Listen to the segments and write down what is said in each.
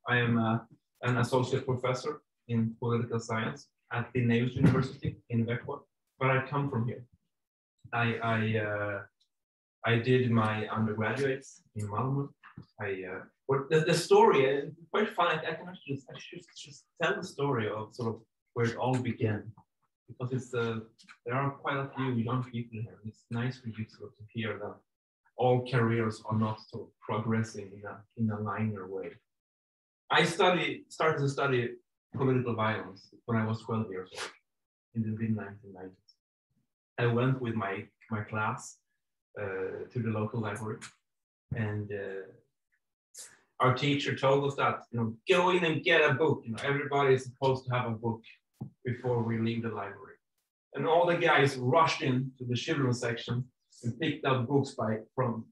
I am an associate professor in political science at Linnaeus University in Växjö, but I come from here. I did my undergraduates in Malmö. The story, quite fun. I can actually just tell the story of sort of where it all began, because it's there are quite a few young people here. It's nice for you to hear that all careers are not sort of progressing in a linear way. I started to study political violence when I was 12 years old in the mid-1990s. I went with my class to the local library, and our teacher told us that, go in and get a book. Everybody is supposed to have a book before we leave the library. And all the guys rushed into the children's section and picked up books from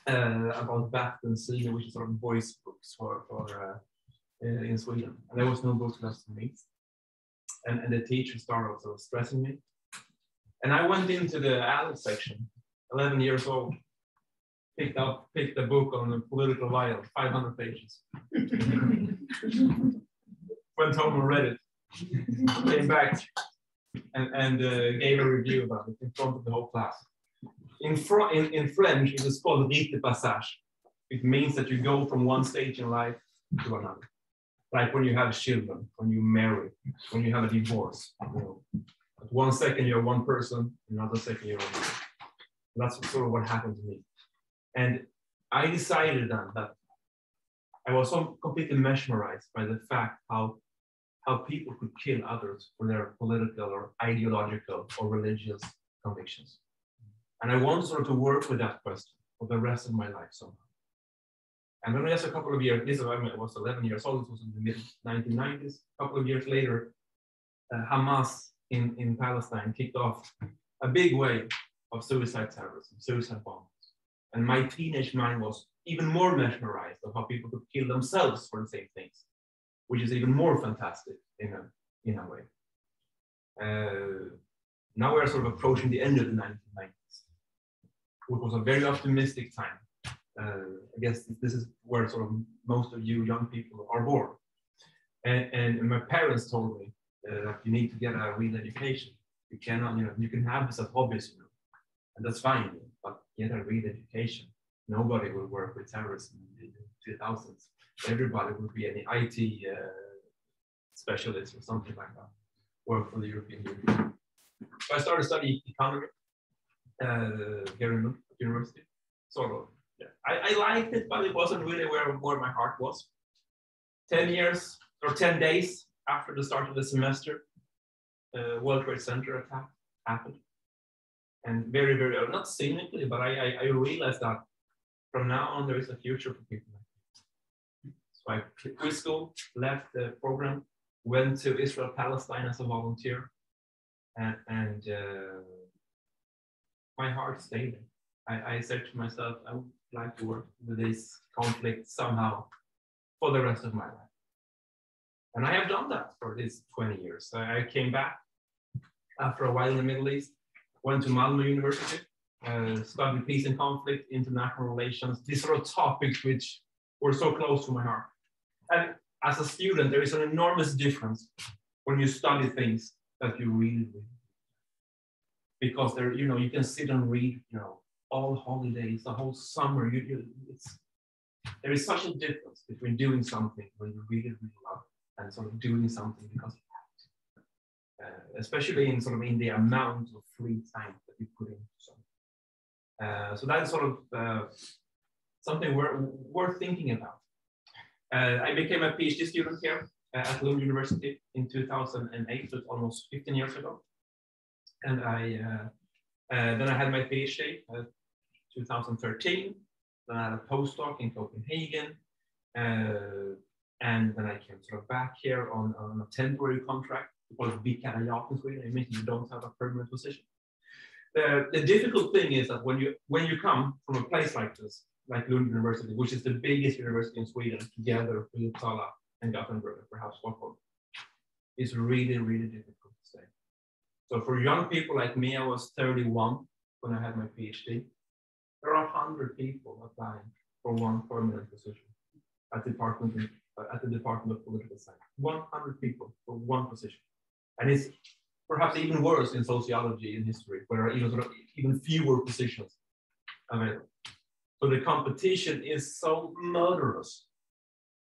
about Bath and Sea, which is sort of boys' books in Sweden. And there was no books left for me. And the teacher started sort of stressing me. And I went into the alley section, 11 years old, picked a book on the political violence, 500 pages. Went home and read it. Came back and gave a review about it in front of the whole class. In French, it is called rite de passage. It means that you go from one stage in life to another. Like when you have children, when you marry, when you have a divorce. At one second you're one person, another second you're another. That's sort of what happened to me. And I decided then that I was so completely mesmerized by the fact how people could kill others for their political or ideological or religious convictions. And I wanted sort of to work with that question for the rest of my life somehow. And then just a couple of years, I was 11 years old, this was in the mid-1990s. A couple of years later, Hamas in Palestine kicked off a big wave of suicide terrorism, suicide bombings. And my teenage mind was even more mesmerized of how people could kill themselves for the same things, which is even more fantastic in a way. Now we're sort of approaching the end of the 1990s, which was a very optimistic time. I guess this is where sort of most of you young people are born. And my parents told me that you need to get a real education. You cannot, you can have this as hobbies, and that's fine, but get a real education. Nobody will work with terrorism in the 2000s. Everybody would be an IT specialist or something like that, work for the European Union. So I started studying economy here in university, sort of. Yeah. I liked it, but it wasn't really where my heart was. 10 years or 10 days after the start of the semester, World Trade Center attack happened. And very, very, not cynically, but I realized that from now on, there is a future for people like me. So I quit school, left the program, went to Israel-Palestine as a volunteer, and my heart stayed there. I said to myself, I would like to work with this conflict somehow for the rest of my life. And I have done that for these 20 years. I came back after a while in the Middle East, went to Malmö University, studied peace and conflict, international relations, these sort of topics which were so close to my heart. And as a student, there is an enormous difference when you study things that you really, because there, you can sit and read, all holidays, the whole summer. There is such a difference between doing something when you really, really love it and sort of doing something because you have to, especially in the amount of free time that you put into something. So that is sort of something worth thinking about. I became a PhD student here at Lund University in 2008, so it's almost 15 years ago. And then I had my PhD 2013. Then I had a postdoc in Copenhagen. And then I came sort of back here on a temporary contract. It's called vikariat in Sweden. It means you don't have a permanent position. The difficult thing is that when you come from a place like this, like Lund University, which is the biggest university in Sweden, together with Uppsala and Gothenburg, and perhaps Stockholm, it's really, really difficult to stay. So for young people like me, I was 31 when I had my PhD. There are 100 people applying for one permanent position. at the Department of Political Science. 100 people for one position. And it's perhaps even worse in sociology and history, where there are even fewer positions available. So the competition is so murderous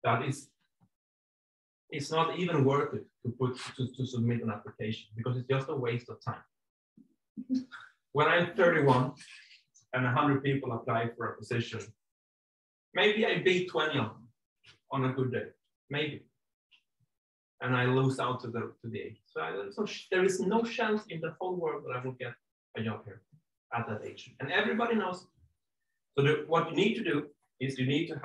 that it's not even worth it to submit an application, because it's just a waste of time. When I'm 31 and 100 people apply for a position, maybe I beat 20 of them on a good day, maybe. And I lose out to the age. So there is no chance in the whole world that I will get a job here at that age. And everybody knows. So what you need to do is you need to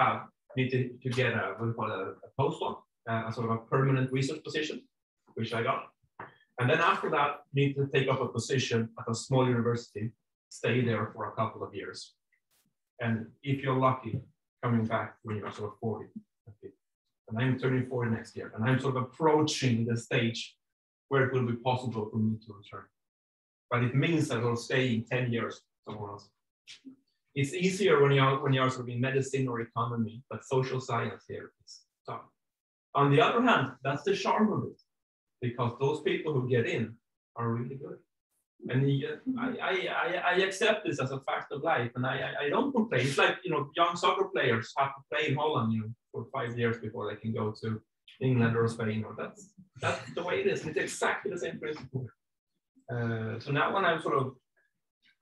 get what we call a postdoc, a sort of a permanent research position, which I got. And then after that, you need to take up a position at a small university, stay there for a couple of years. And if you're lucky, coming back when you're sort of 40. And I'm turning 40 next year, and I'm sort of approaching the stage where it will be possible for me to return. But it means I will stay in 10 years somewhere else. It's easier when you're sort of in medicine or economy, but social science here is tough. On the other hand, that's the charm of it, because those people who get in are really good. And I accept this as a fact of life, and I don't complain. It's like, young soccer players have to play in Holland, for 5 years before they can go to England or Spain. Or that's the way it is. It's exactly the same principle. So now when I'm sort of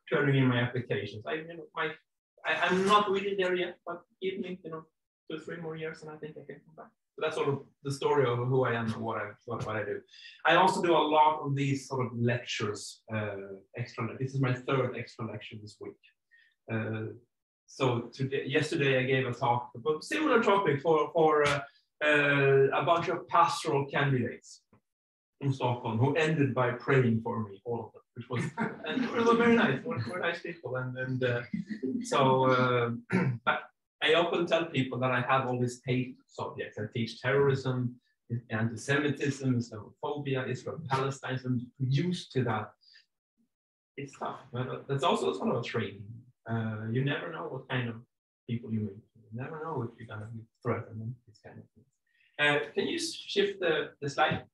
turning in my applications, I'm not really there yet, but give me 2 or 3 more years, and I think I can come back. So that's sort of the story of who I am and what I do. I also do a lot of these sort of lectures, This is my 3rd extra lecture this week. So yesterday I gave a talk about a similar topic for a bunch of pastoral candidates in Stockholm who ended by praying for me, all of them, which was very nice. Were nice people, but I often tell people that I have all these hate subjects. I teach terrorism, anti-Semitism, Islamophobia, Israel-Palestine. I'm used to that. It's tough, but that's also sort of a training. You never know what kind of people you meet. You never know if you're going to be threatened and these kind of things. Can you shift the slide?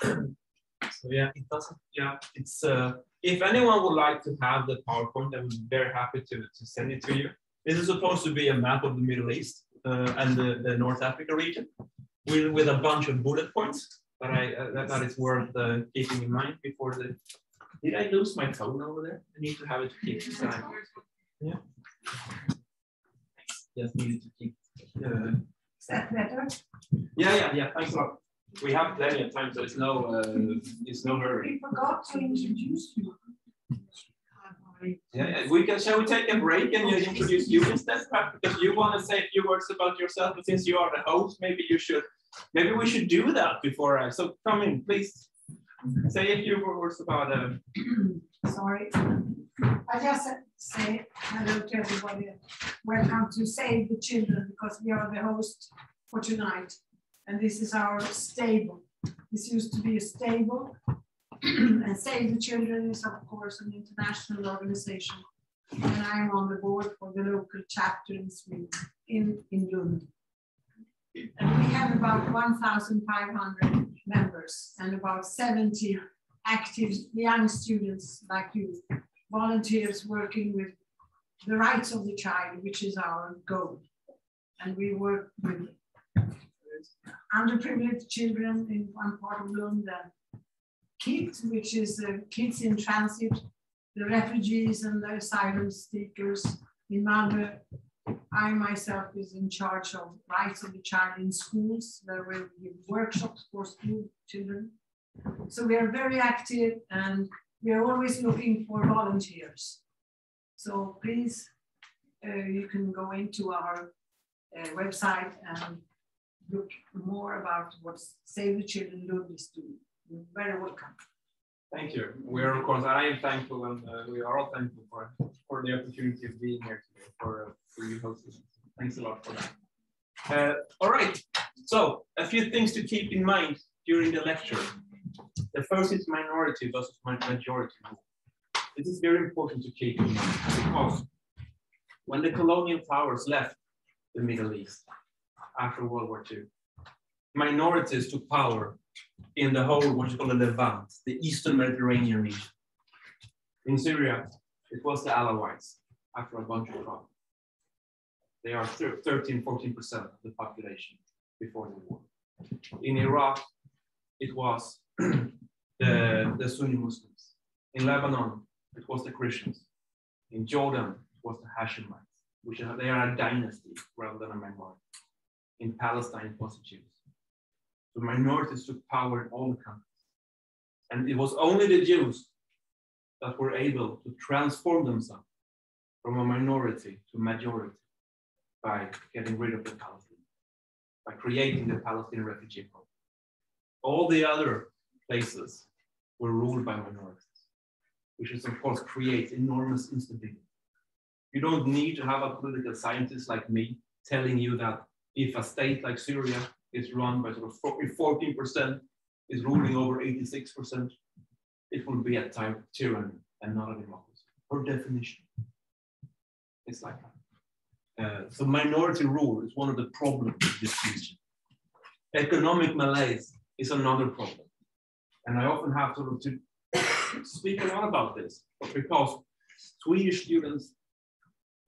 So yeah, it doesn't. Yeah, it's. If anyone would like to have the PowerPoint, I would be very happy to send it to you. This is supposed to be a map of the Middle East and the North Africa region, with a bunch of bullet points that is worth keeping in mind before the. Did I lose my phone over there? I need to have it to keep this time. Yeah. Just needed to keep. Is that better? Yeah. Thanks a lot. We have plenty of time, so it's no hurry. We forgot to introduce you. Yeah. Shall we take a break and you introduce you instead? Because you want to say a few words about yourself, but since you are the host, maybe we should do that before so come in, please. Say a few words about Sorry. I just say hello to everybody. Welcome to Save the Children, because we are the host for tonight. And this is our stable. This used to be a stable. And Save the Children is, of course, an international organization. And I'm on the board for the local chapter in Sweden, in Lund. And we have about 1,500 members and about 70 active young students like you, volunteers working with the rights of the child, which is our goal. And we work with underprivileged children in one part of Lund, and KIT, which is kids in transit, the refugees and the asylum seekers in Malmö. I myself is in charge of rights of the child in schools, where we give workshops for school children. So we are very active, and we are always looking for volunteers. So please, you can go into our website and look more about what Save the Children Lund is doing. You're very welcome. Thank you. We are, of course, I am thankful, and we are all thankful for the opportunity of being here today, for you hosting. Thanks a lot for that. All right. So a few things to keep in mind during the lecture. The first is minority versus majority rule. This is very important to keep in mind, because when the colonial powers left the Middle East after World War II. Minorities took power in the whole, what you call the Levant, the Eastern Mediterranean region. In Syria, it was the Alawites after a bunch of problems. They are 13, 14% of the population before the war. In Iraq, it was the Sunni Muslims. In Lebanon, it was the Christians. In Jordan, it was the Hashemites, which they are a dynasty rather than a minority. In Palestine, it was the Jews. So minorities took power in all the countries. And it was only the Jews that were able to transform themselves from a minority to majority by getting rid of the Palestinians, by creating the Palestinian refugee problem. All the other places were ruled by minorities, which is of course creates enormous instability. You don't need to have a political scientist like me telling you that if a state like Syria is run by sort of 14% is ruling over 86%, it will be a type of tyranny and not a democracy, per definition. It's like that. So minority rule is one of the problems of this region. Economic malaise is another problem. And I often have sort of to speak a lot about this, because Swedish students,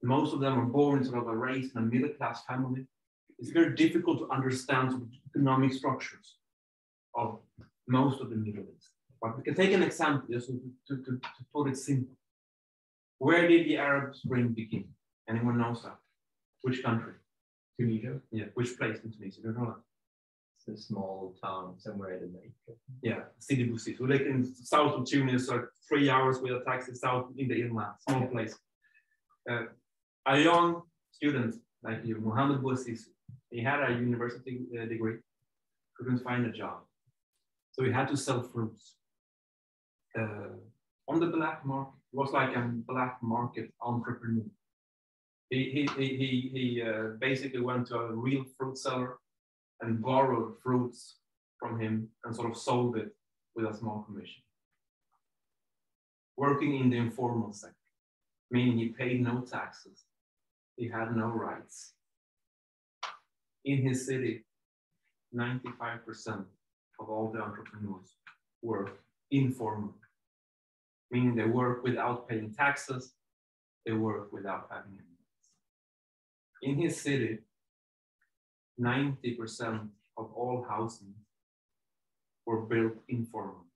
most of them are born sort of a raised in a middle-class family. It's very difficult to understand sort of economic structures of most of the Middle East. But we can take an example just to put it simple. Where did the Arab Spring begin? Anyone knows that? Which country? Tunisia? Yeah, which place in Tunisia? You know that? It's a small town somewhere in the lake. Yeah, Sidi Bouzid. So like in the south of Tunis, like 3 hours with a taxi south in the inland, small place. A young student like you, Mohammed Bouassissou, he had a university degree, couldn't find a job. So he had to sell fruits on the black market. He was like a black market entrepreneur. He basically went to a real fruit seller and borrowed fruits from him and sort of sold it with a small commission. Working in the informal sector, meaning he paid no taxes. He had no rights. In his city, 95% of all the entrepreneurs were informal, meaning they work without paying taxes, they work without having any rights. In his city, 90% of all housing were built informal,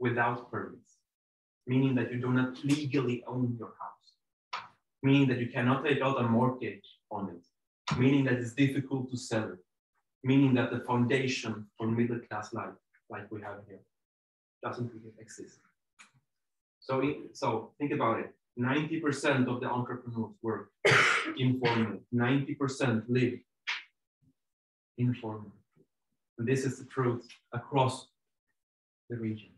without permits, meaning that you do not legally own your house, meaning that you cannot take out a mortgage on it, meaning that it's difficult to sell it, meaning that the foundation for middle-class life, like we have here, doesn't really exist. So think about it. 90% of the entrepreneurs work informal. 90% live informal. And this is the truth across the region.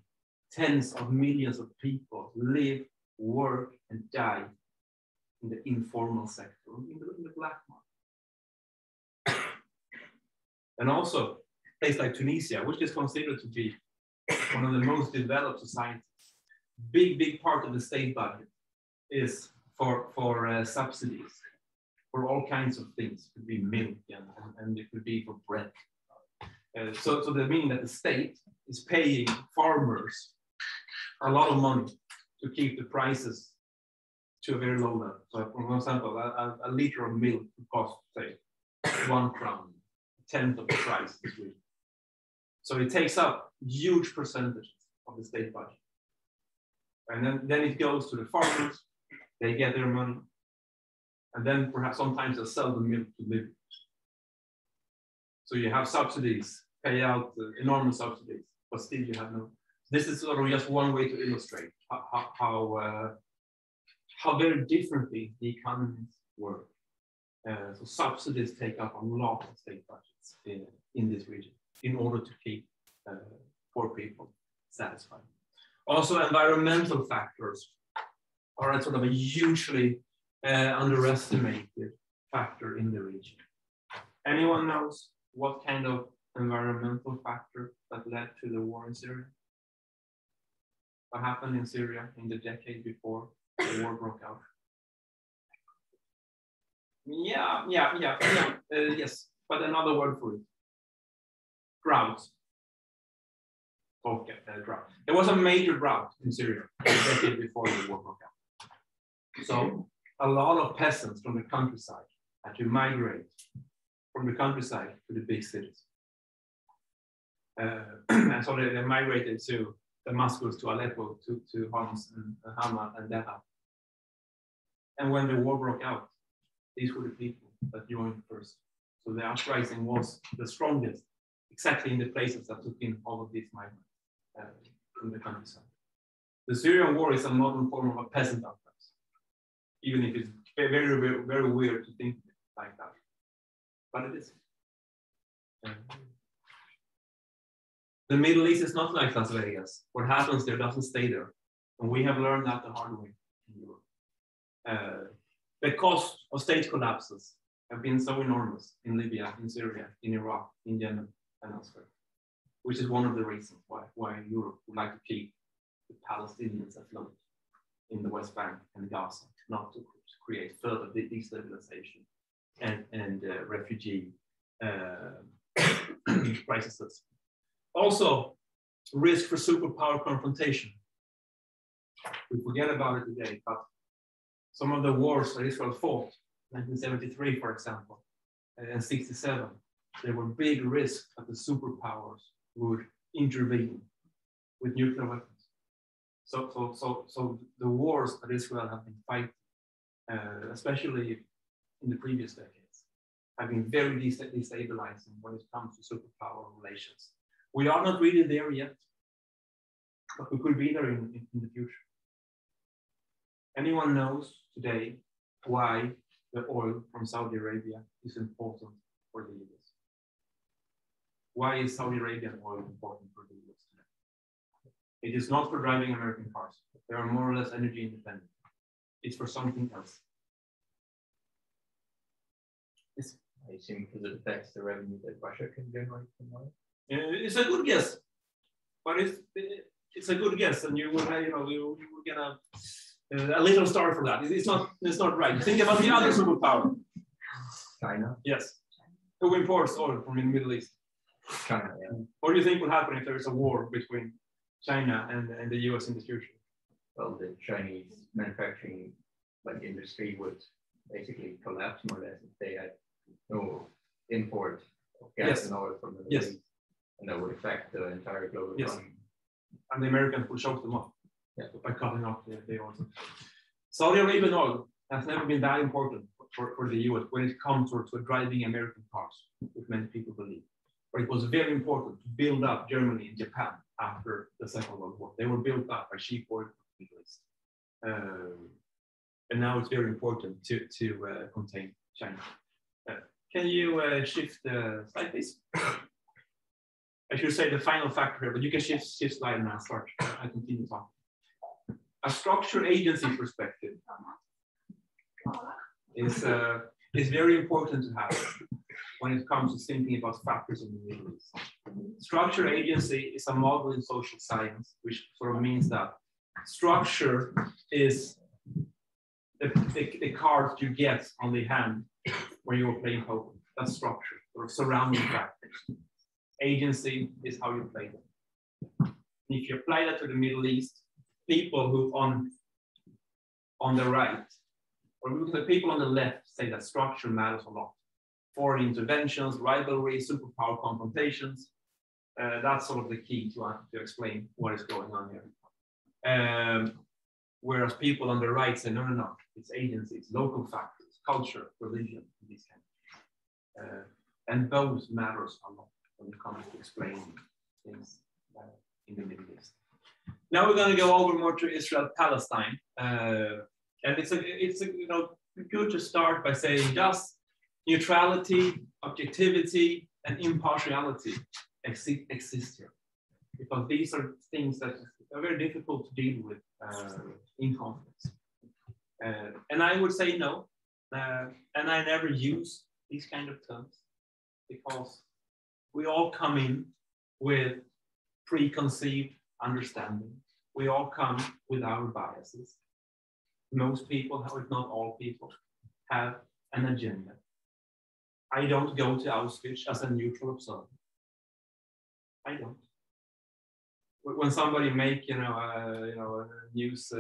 Tens of millions of people live, work, and die in the informal sector, in the black market. And also, a place like Tunisia, which is considered to be one of the most developed societies, big part of the state budget is for subsidies for all kinds of things. It could be milk and it could be for bread. So that meaning that the state is paying farmers a lot of money to keep the prices to a very low level. So for example, a liter of milk would cost, say, 1 crown, a tenth of the price this week. So it takes up huge percentages of the state budget. And then it goes to the farmers, they get their money, and then perhaps sometimes they'll sell the milk to live. So you have subsidies, pay out enormous subsidies, but still you have no. This is sort of just one way to illustrate how very differently the economies work. So subsidies take up a lot of state budgets in this region in order to keep poor people satisfied. Also, environmental factors are a sort of a hugely underestimated factor in the region. Anyone knows what kind of environmental factor that led to the war in Syria? What happened in Syria in the decade before the war broke out? Yes, but another word for it. Droughts. Okay, drought. There was a major drought in Syria a decade before the war broke out. So a lot of peasants from the countryside had to migrate from the countryside to the big cities. And so they migrated to Damascus, to Aleppo, to Homs and Hama and Dera. And when the war broke out, these were the people that joined first. So the uprising was the strongest, exactly in the places that took in all of these migrants from the countryside. The Syrian war is a modern form of a peasant uprising, even if it's very, very, very weird to think like that. But it is. The Middle East is not like Las Vegas. What happens there doesn't stay there. And we have learned that the hard way in Europe. The cost of state collapses have been so enormous in Libya, in Syria, in Iraq, in Yemen, and elsewhere, which is one of the reasons why Europe would like to keep the Palestinians afloat in the West Bank and Gaza, not to create further destabilization and refugee crises. Also, risk for superpower confrontation. We forget about it today, but some of the wars that Israel fought, 1973, for example, and 67, there were big risks that the superpowers would intervene with nuclear weapons. So the wars that Israel have been fighting, especially in the previous decades, have been very destabilizing when it comes to superpower relations. We are not really there yet, but we could be there in the future. Anyone knows today why the oil from Saudi Arabia is important for the US? Why is Saudi Arabian oil important for the US today? It is not for driving American cars. They are more or less energy independent. It's for something else. Yes. I assume because it affects the revenue that Russia can generate from oil. It's a good guess, but it's a good guess, and you will get a little star for that. It's not right. Think about the other superpower. China. Yes, who imports oil from the Middle East. China. Yeah. What do you think will happen if there is a war between China and the US in the future? Well, the Chinese manufacturing industry would basically collapse more or less if they had no import of gas and oil from the Middle East. And that would affect the entire global economy. And the Americans would choke them off by cutting off the oil. Saudi Arabian oil has never been that important for the US when it comes to driving American cars, which many people believe. But it was very important to build up Germany and Japan after the Second World War. They were built up by cheap oil from the Middle East. And now it's very important to contain China. Can you shift the slide, please? I should say the final factor here, but you can shift slide and I'll start. I continue talking. A structured agency perspective is very important to have when it comes to thinking about factors in the Middle East. Structured agency is a model in social science, which sort of means that structure is the cards you get on the hand when you're playing poker. That's structure, or surrounding factors. Agency is how you play them. If you apply that to the Middle East, people who on the right, or the people on the left say that structure matters a lot. Foreign interventions, rivalry, superpower confrontations, that's sort of the key to explain what is going on here. Whereas people on the right say, no, it's agencies, local factors, culture, religion, these kind of and those matters a lot when it comes to explaining things in the Middle East. Now we're going to go over more to Israel-Palestine, and it's good to start by saying just neutrality, objectivity, and impartiality exist here, because these are things that are very difficult to deal with in conflicts. And I would say no, and I never use these kind of terms because we all come in with preconceived understanding. We all come with our biases. Most people, if not all people, have an agenda. I don't go to Auschwitz as a neutral observer. I don't. When somebody make a news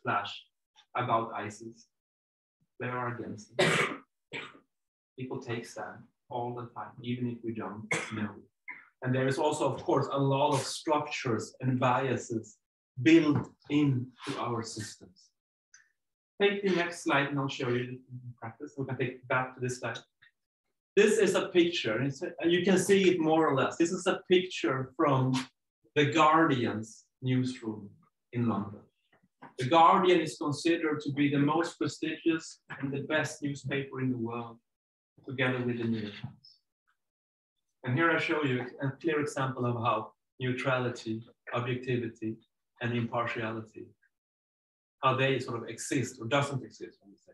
flash about ISIS, they are against it. People take stand all the time, even if we don't know. And there is also, of course, a lot of structures and biases built into our systems. Take the next slide and I'll show you in practice. We can take it back to this slide. This is a picture, and you can see it more or less. This is a picture from the Guardian's newsroom in London. The Guardian is considered to be the most prestigious and the best newspaper in the world, together with the New York Times. And here I show you a clear example of how neutrality, objectivity, and impartiality, how they sort of exist or doesn't exist, when we say,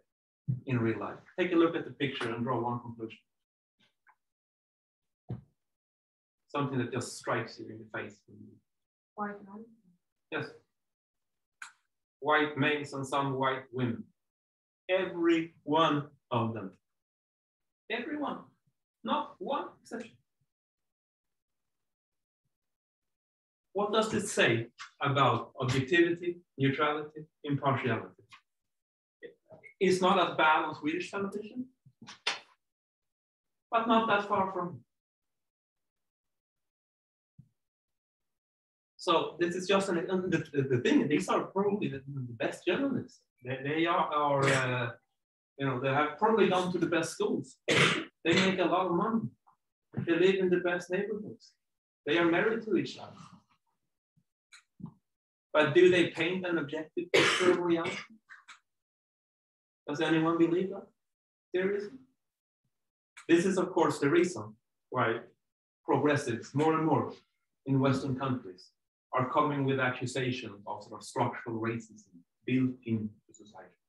in real life. Take a look at the picture and draw one conclusion. Something that just strikes you in the face. White men. Yes. White males and some white women. Every one of them. Every one. Not one exception. What does this say about objectivity, neutrality, impartiality? It's not as bad on Swedish television, but not that far from it. So this is just the thing. These are probably the best journalists. They are they have probably gone to the best schools. They make a lot of money. They live in the best neighborhoods. They are married to each other. But do they paint an objective picture of reality? Does anyone believe that? Seriously? This is, of course, the reason why progressives, more and more in Western countries, are coming with accusations of sort of structural racism built into society,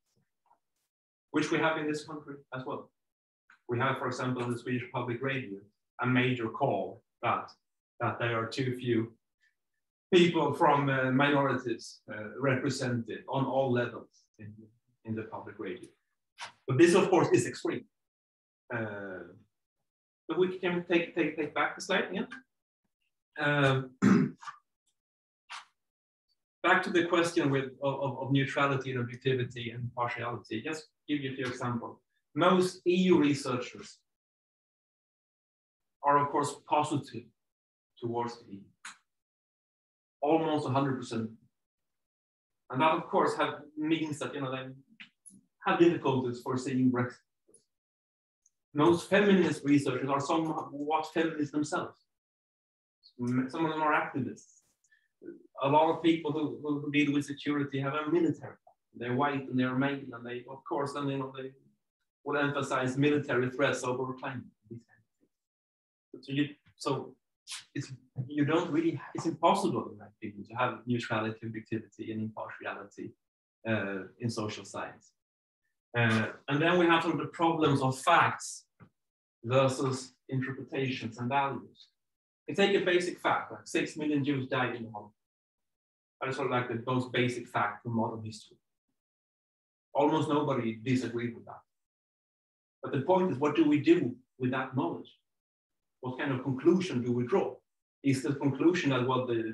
which we have in this country as well. We have, for example, on the Swedish public radio, a major call that there are too few people from minorities represented on all levels in the public radio. But this, of course, is extreme. But we can take back the slide again. Back to the question of neutrality and objectivity and partiality. Just give you a few examples. Most EU researchers are, of course, positive towards the EU. Almost 100%. And that, of course, means that they have difficulties for seeing Brexit. Most feminist researchers are somewhat feminist themselves. Some of them are activists. A lot of people who deal with security have a military. They're white and they're male, and they, of course, then they will emphasize military threats over climate. These kind of things. So you don't really. It's impossible in that people to have neutrality, objectivity, and impartiality in social science. And then we have sort of the problems of facts versus interpretations and values. You take a basic fact, like 6 million Jews died in the Holocaust. That is sort of like the most basic fact from modern history. Almost nobody disagreed with that. But the point is, what do we do with that knowledge? What kind of conclusion do we draw? Is the conclusion that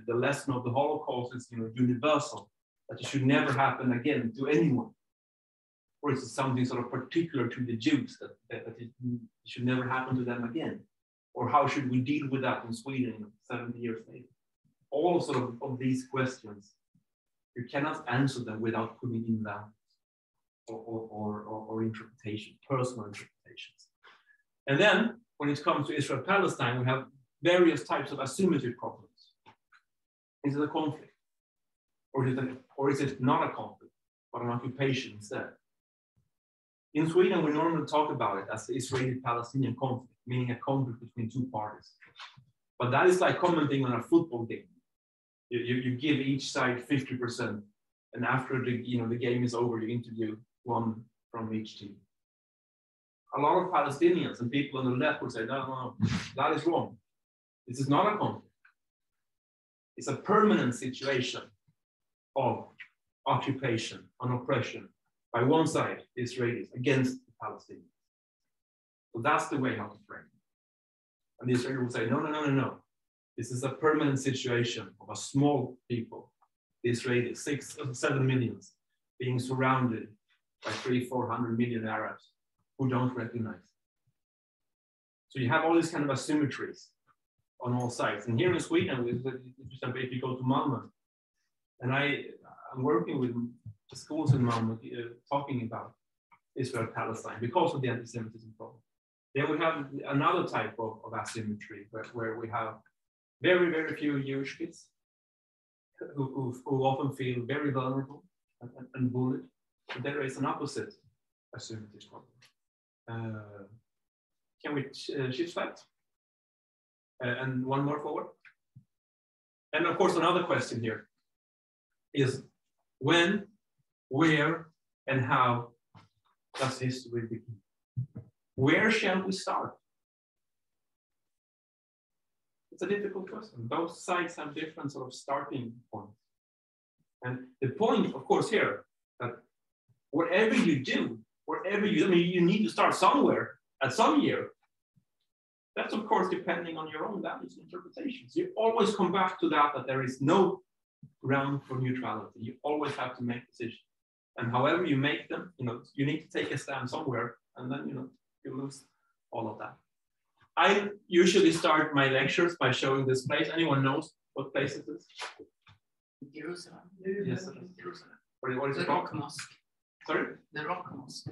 the lesson of the Holocaust is universal, that it should never happen again to anyone? Or is it something sort of particular to the Jews that it should never happen to them again? Or how should we deal with that in Sweden 70 years later? All of these questions, you cannot answer them without putting in values or interpretation, personal interpretations. And then when it comes to Israel-Palestine, we have various types of asymmetry problems. Is it a conflict? Or is it not a conflict, but an occupation instead? In Sweden, we normally talk about it as the Israeli-Palestinian conflict, meaning a conflict between two parties. But that is like commenting on a football game. You give each side 50%, and after the game is over, you interview one from each team. A lot of Palestinians and people on the left would say, no, that is wrong. This is not a conflict. It's a permanent situation of occupation and oppression by one side, the Israelis, against the Palestinians. So that's the way how to frame it. And the Israeli would say, no, no, no, no, no. This is a permanent situation of a small people, the Israelis, 6 or 7 million, being surrounded by 300-400 million Arabs who don't recognize. So you have all these kind of asymmetries on all sides. And here in Sweden, if you go to Malmö, and I'm working with the schools in Malmö talking about Israel-Palestine because of the anti-Semitism problem. Then we have another type of asymmetry where we have very, very few Jewish kids who often feel very vulnerable and bullied. But there is an opposite asymmetry problem. Can we shift that? And one more forward. And of course, another question here is when, where, and how does history begin? Where shall we start? It's a difficult question. Both sides have different sort of starting points. And the point, of course, here, that whatever you do, you need to start somewhere at some year. That's, of course, depending on your own values and interpretations. You always come back to that there is no ground for neutrality. You always have to make decisions. And however you make them, you need to take a stand somewhere, and then, you lose all of that. I usually start my lectures by showing this place. Anyone knows what place it is? Jerusalem. Yes, it is. Jerusalem. What is the it Rock called? Mosque. Sorry? The Rock Mosque.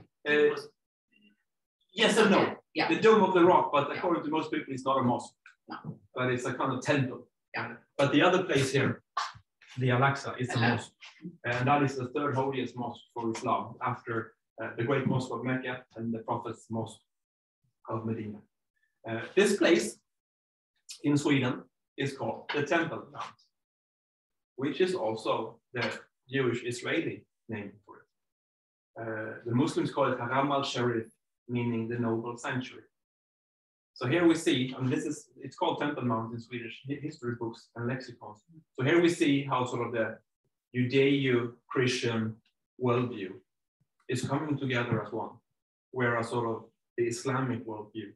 Yes and no. Yeah. The Dome of the Rock, but according to most people, it's not a mosque. No. But it's a kind of temple. Yeah. But the other place here, the Al-Aqsa, is a mosque. And that is the third holiest mosque for Islam after the great mosque of Mecca and the Prophet's mosque of Medina. This place in Sweden is called the Temple Mount, which is also the Jewish Israeli name for it. The Muslims call it Haram al-Sharif, meaning the noble sanctuary. So here we see, it's called Temple Mount in Swedish history books and lexicons. So here we see how sort of the Judeo-Christian worldview is coming together as one, whereas sort of the Islamic worldview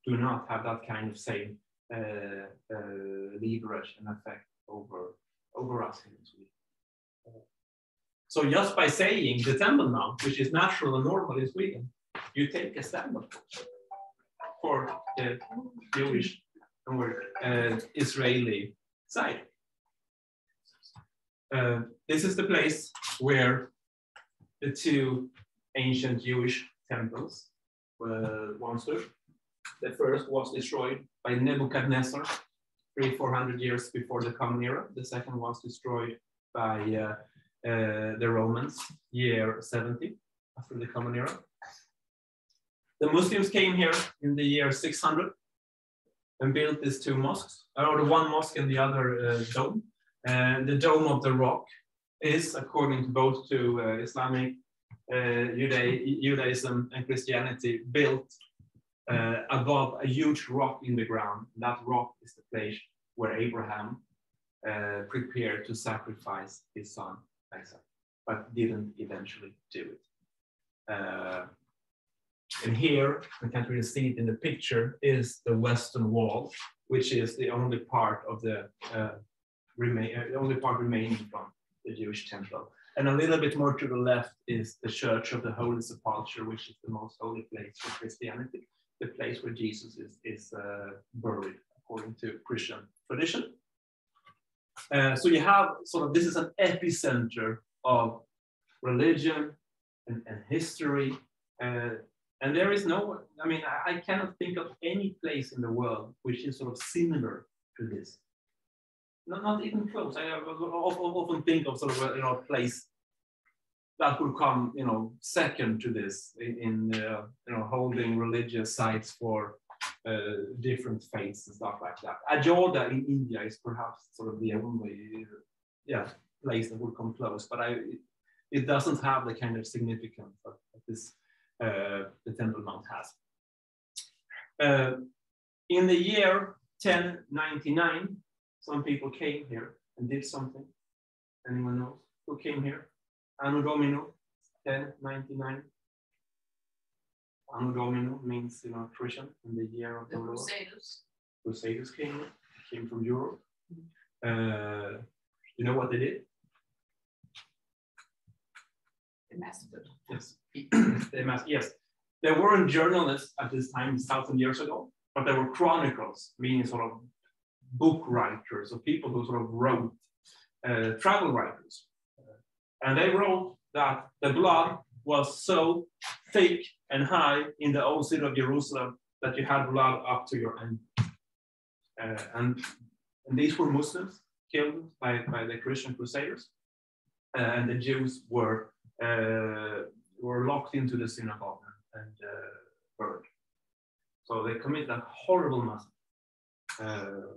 do not have that kind of same leverage and effect over us here in Sweden. So just by saying the Temple Mount, which is natural and normal in Sweden, you take a stand for the Jewish or Israeli side. This is the place where the two ancient Jewish temples once stood. The first was destroyed by Nebuchadnezzar 300-400 years before the Common Era. The second was destroyed by the Romans, year 70 after the Common Era. The Muslims came here in the year 600 and built these two mosques, or the one mosque and the other dome. And the Dome of the Rock is, according to both Islamic, Judaism and Christianity, built above a huge rock in the ground. That rock is the place where Abraham prepared to sacrifice his son Isaac, but didn't eventually do it. And here, we can't really see it in the picture, is the Western Wall, which is the only part of the remaining from the Jewish temple. And a little bit more to the left is the Church of the Holy Sepulchre, which is the most holy place for Christianity, the place where Jesus is buried, according to Christian tradition. So you have sort of, this is an epicenter of religion and history. And there is no, I cannot think of any place in the world which is sort of similar to this. Not even close. I often think of sort of a place that would come, second to this in holding religious sites for different faiths and stuff like that. Ajodha in India is perhaps sort of the only place that would come close, but it doesn't have the kind of significance that this the Temple Mount has. In the year 1099, some people came here and did something. Anyone knows who came here? Anno Domini 1099. Anno Domini means, Christian, in the year of The the Lord. Crusaders. Crusaders came from Europe. You know what they did? The massacre. Yes. Yes. There weren't journalists at this time, 1,000 years ago, but there were chronicles, meaning sort of book writers or people who sort of wrote, travel writers. And they wrote that the blood was so thick and high in the old city of Jerusalem that you had blood up to your ankle. And these were Muslims killed by the Christian crusaders. And the Jews were locked into the synagogue and burned. So they committed a horrible massacre,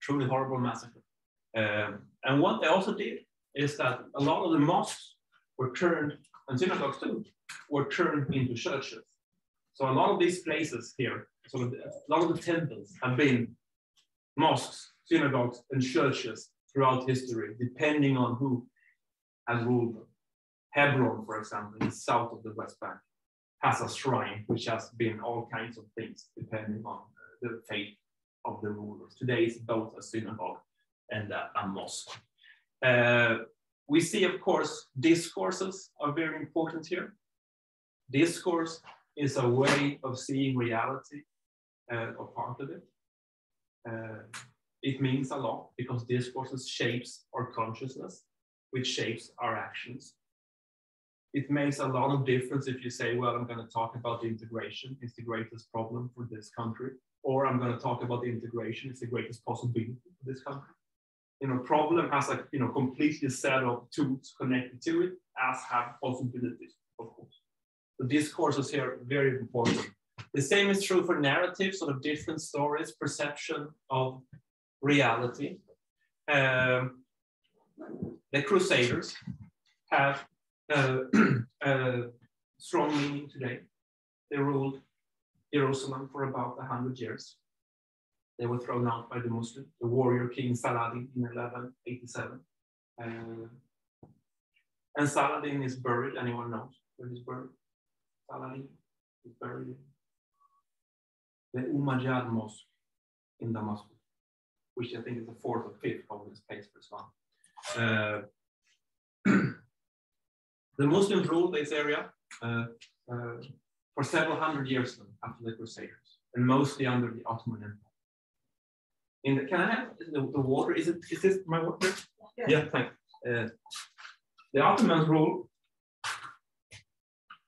truly horrible massacre. And what they also did is that a lot of the mosques were turned, and synagogues too, were turned into churches. So a lot of these places here, a lot of the temples have been mosques, synagogues, and churches throughout history, depending on who has ruled them. Hebron, for example, in the south of the West Bank, has a shrine which has been all kinds of things depending on the faith of the rulers. Today it's both a synagogue and a mosque. We see, of course, discourses are very important here. Discourse is a way of seeing reality, or part of it. It means a lot because discourses shapes our consciousness, which shapes our actions. It makes a lot of difference if you say, well, I'm going to talk about the integration. It's the greatest problem for this country. Or I'm going to talk about the integration. It's the greatest possibility for this country. Problem has a completely set of tools connected to it, as have possibilities, of course. The discourses here are very important. The same is true for narratives, sort of different stories, perception of reality. The Crusaders have strong meaning today. They ruled Jerusalem for about 100 years. They were thrown out by the Muslim, the warrior king Saladin in 1187. And Saladin is buried. Anyone knows where he's buried? Saladin is buried in the Umayyad Mosque in Damascus, which I think is the fourth or fifth of this place for Islam. The Muslims ruled this area for several hundred years after the Crusaders, and mostly under the Ottoman Empire. Can I have the water? Is this my water? Yeah, thanks. The Ottomans ruled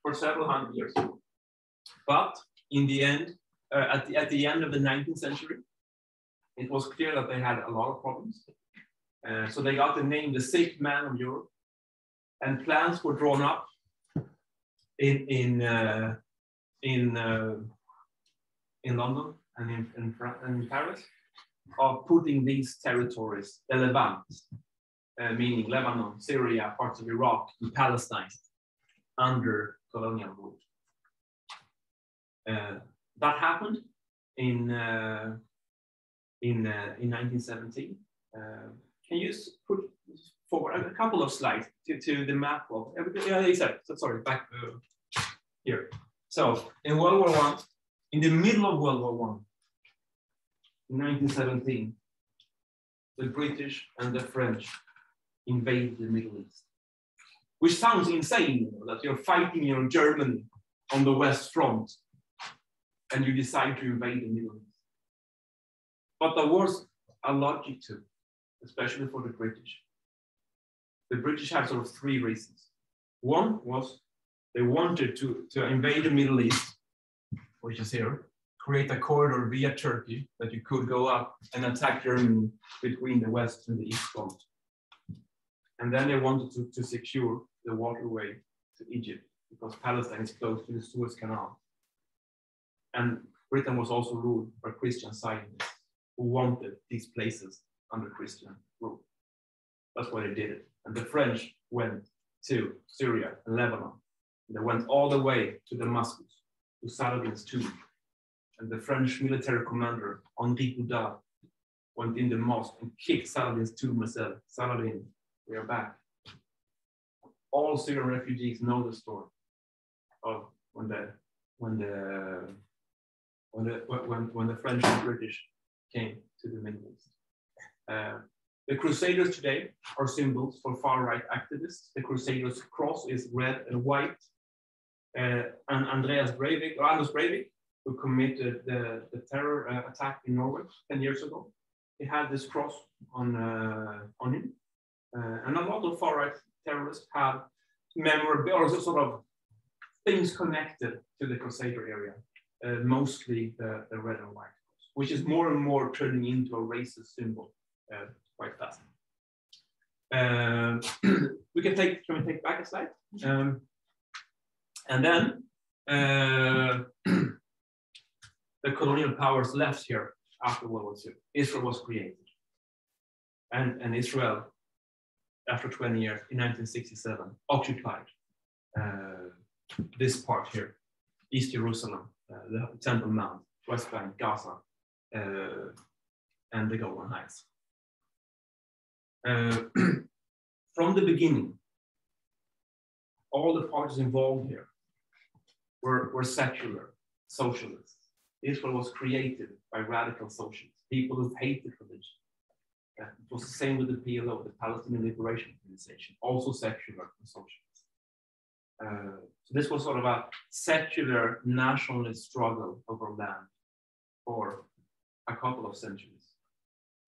for several hundred years, but in the end, at the end of the 19th century, it was clear that they had a lot of problems. So they got the name the Sick Man of Europe, and plans were drawn up in London and in Paris of putting these territories, the Levant, meaning Lebanon, Syria, parts of Iraq, and Palestine, under colonial rule. That happened in 1917. Can you put forward a couple of slides to the map of sorry, back here. So in World War I, in the middle of World War I, in 1917, the British and the French invaded the Middle East, which sounds insane, that you're fighting in Germany on the West Front and you decide to invade the Middle East. But there was a logic to it, especially for the British. The British had sort of three reasons. One was they wanted to invade the Middle East, which is here, create a corridor via Turkey that you could go up and attack Germany between the West and the East Front. And then they wanted to secure the waterway to Egypt because Palestine is close to the Suez Canal. And Britain was also ruled by Christian Zionists who wanted these places under Christian rule. That's why they did it. And the French went to Syria and Lebanon. They went all the way to Damascus, to Saladin's tomb. And the French military commander, Henri Goudard, went in the mosque and kicked Saladin's tomb and said, "Saladin, we are back." All Syrian refugees know the story of when the French and British came to the Middle East. The Crusaders today are symbols for far-right activists. The Crusaders' cross is red and white. And Anders Breivik, who committed the terror attack in Norway 10 years ago, he had this cross on him. And a lot of far-right terrorists have memorable, or sort of things connected to the Crusader area, mostly the red and white cross, which is more and more turning into a racist symbol quite fast. Can we take back a slide? And then the colonial powers left here after World War II. Israel was created. And Israel, after 20 years, in 1967, occupied this part here, East Jerusalem, the Temple Mount, West Bank, Gaza, and the Golan Heights. From the beginning, all the parties involved here were secular socialists. Israel was created by radical socialists, people who hated religion. It was the same with the PLO, the Palestinian Liberation Organization, also secular and socialist. So this was sort of a secular nationalist struggle over land for a couple of centuries,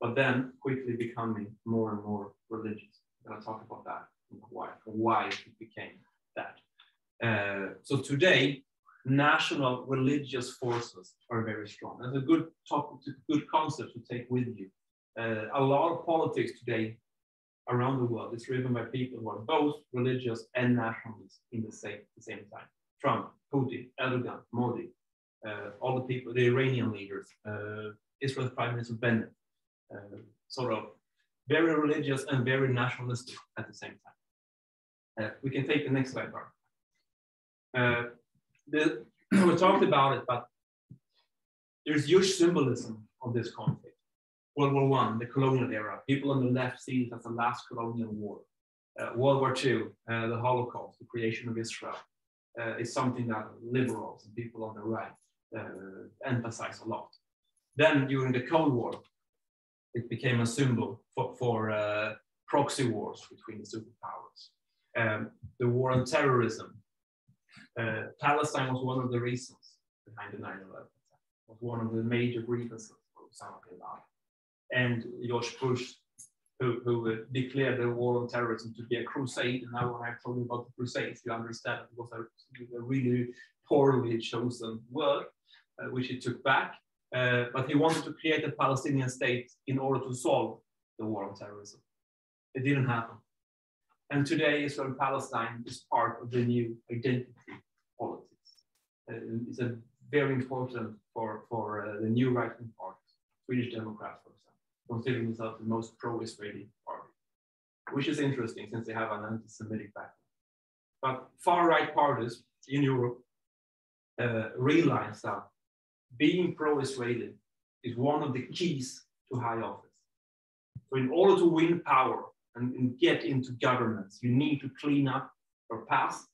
but then quickly becoming more and more religious. I'm going to talk about that and why it became that. So today, national religious forces are very strong. That's a good topic, good concept to take with you. A lot of politics today around the world is driven by people who are both religious and nationalists in the same time. Trump, Putin, Erdogan, Modi, all the people, the Iranian leaders, Israel's Prime Minister Bennett, sort of very religious and very nationalistic at the same time. We can take the next slide, Bart. We talked about it, but there's huge symbolism of this conflict. World War I, the colonial era, people on the left see it as the last colonial war. World War II, the Holocaust, the creation of Israel, is something that liberals and people on the right emphasize a lot. Then during the Cold War, it became a symbol for proxy wars between the superpowers. The war on terrorism. Palestine was one of the reasons behind the 9/11 attack. It was one of the major grievances for Osama bin Laden. And George Bush, who declared the war on terrorism to be a crusade. And now when I told you about the crusades, you understand it was a really poorly chosen word, which he took back. But he wanted to create a Palestinian state in order to solve the war on terrorism. It didn't happen. And today, Israel-Palestine is part of the new identity politics. It's a very important for the new right-wing parties, Swedish Democrats, for example, considering themselves the most pro-Israeli party, which is interesting since they have an anti-Semitic background. But far-right parties in Europe realize that being pro-Israeli is one of the keys to high office. So in order to win power and get into governments, you need to clean up your past.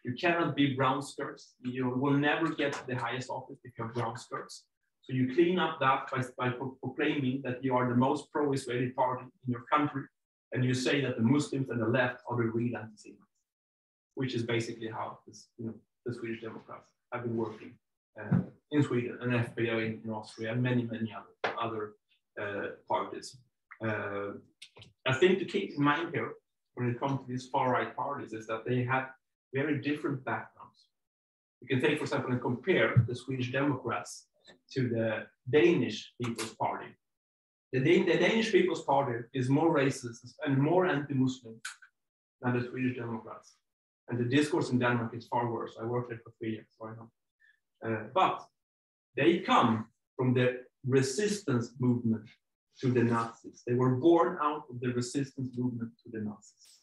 You cannot be brown skirts. You will never get to the highest office if you have brown skirts. So you clean up that by proclaiming that you are the most pro-Israeli party in your country, and you say that the Muslims and the left are the real anti-Semites, which is basically how this, the Swedish Democrats have been working in Sweden and FPÖ in Austria and many other parties. I think to keep in mind here when it comes to these far-right parties is that they have very different backgrounds. You can take, for example, and compare the Swedish Democrats to the Danish People's Party. The Danish People's Party is more racist and more anti-Muslim than the Swedish Democrats. And the discourse in Denmark is far worse. I worked there for 3 years, so I know. But they come from the resistance movement to the Nazis. They were born out of the resistance movement to the Nazis,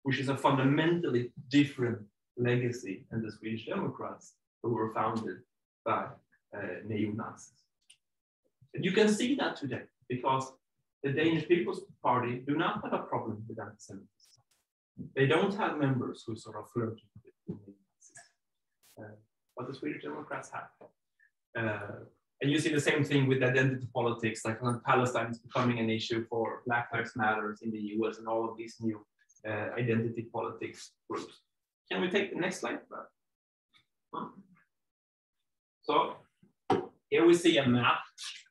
which is a fundamentally different legacy than the Swedish Democrats, who were founded by neo-Nazis. And you can see that today because the Danish People's Party do not have a problem with anti-Semitism. They don't have members who sort of flirt with the Nazis. what the Swedish Democrats have. And you see the same thing with identity politics, like when Palestine is becoming an issue for Black Lives Matter in the US and all of these new identity politics groups. Can we take the next slide? So here we see a map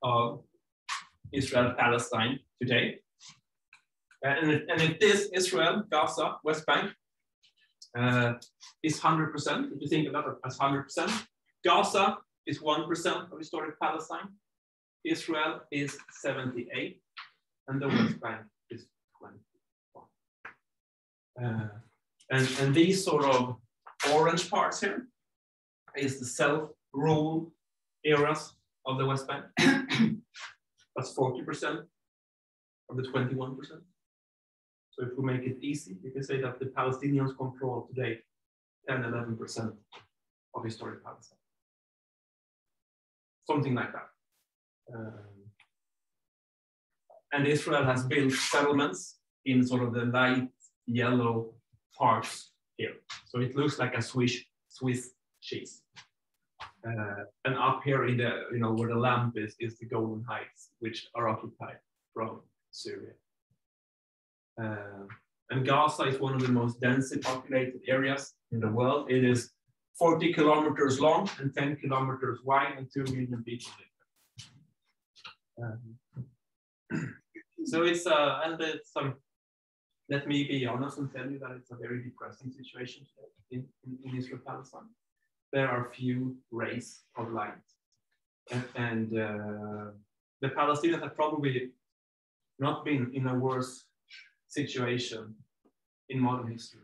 of Israel-Palestine today. And if this Israel, Gaza, West Bank is 100%, if you think of that as 100%, Gaza is 1% of historic Palestine, Israel is 78%, and the West Bank is 21%. And these sort of orange parts here is the self-rule areas of the West Bank. That's 40% of the 21%. So if we make it easy, we can say that the Palestinians control today 10–11% of historic Palestine. Something like that. And Israel has built settlements in sort of the light yellow parts here. So it looks like a Swiss cheese. And up here in the, where the lamp is the Golden Heights, which are occupied from Syria. And Gaza is one of the most densely populated areas in the world. It is 40 kilometers long and 10 kilometers wide, and 2 million people live there. So it's let me be honest and tell you that it's a very depressing situation today in Israel-Palestine. There are few rays of light, and the Palestinians have probably not been in a worse situation in modern history.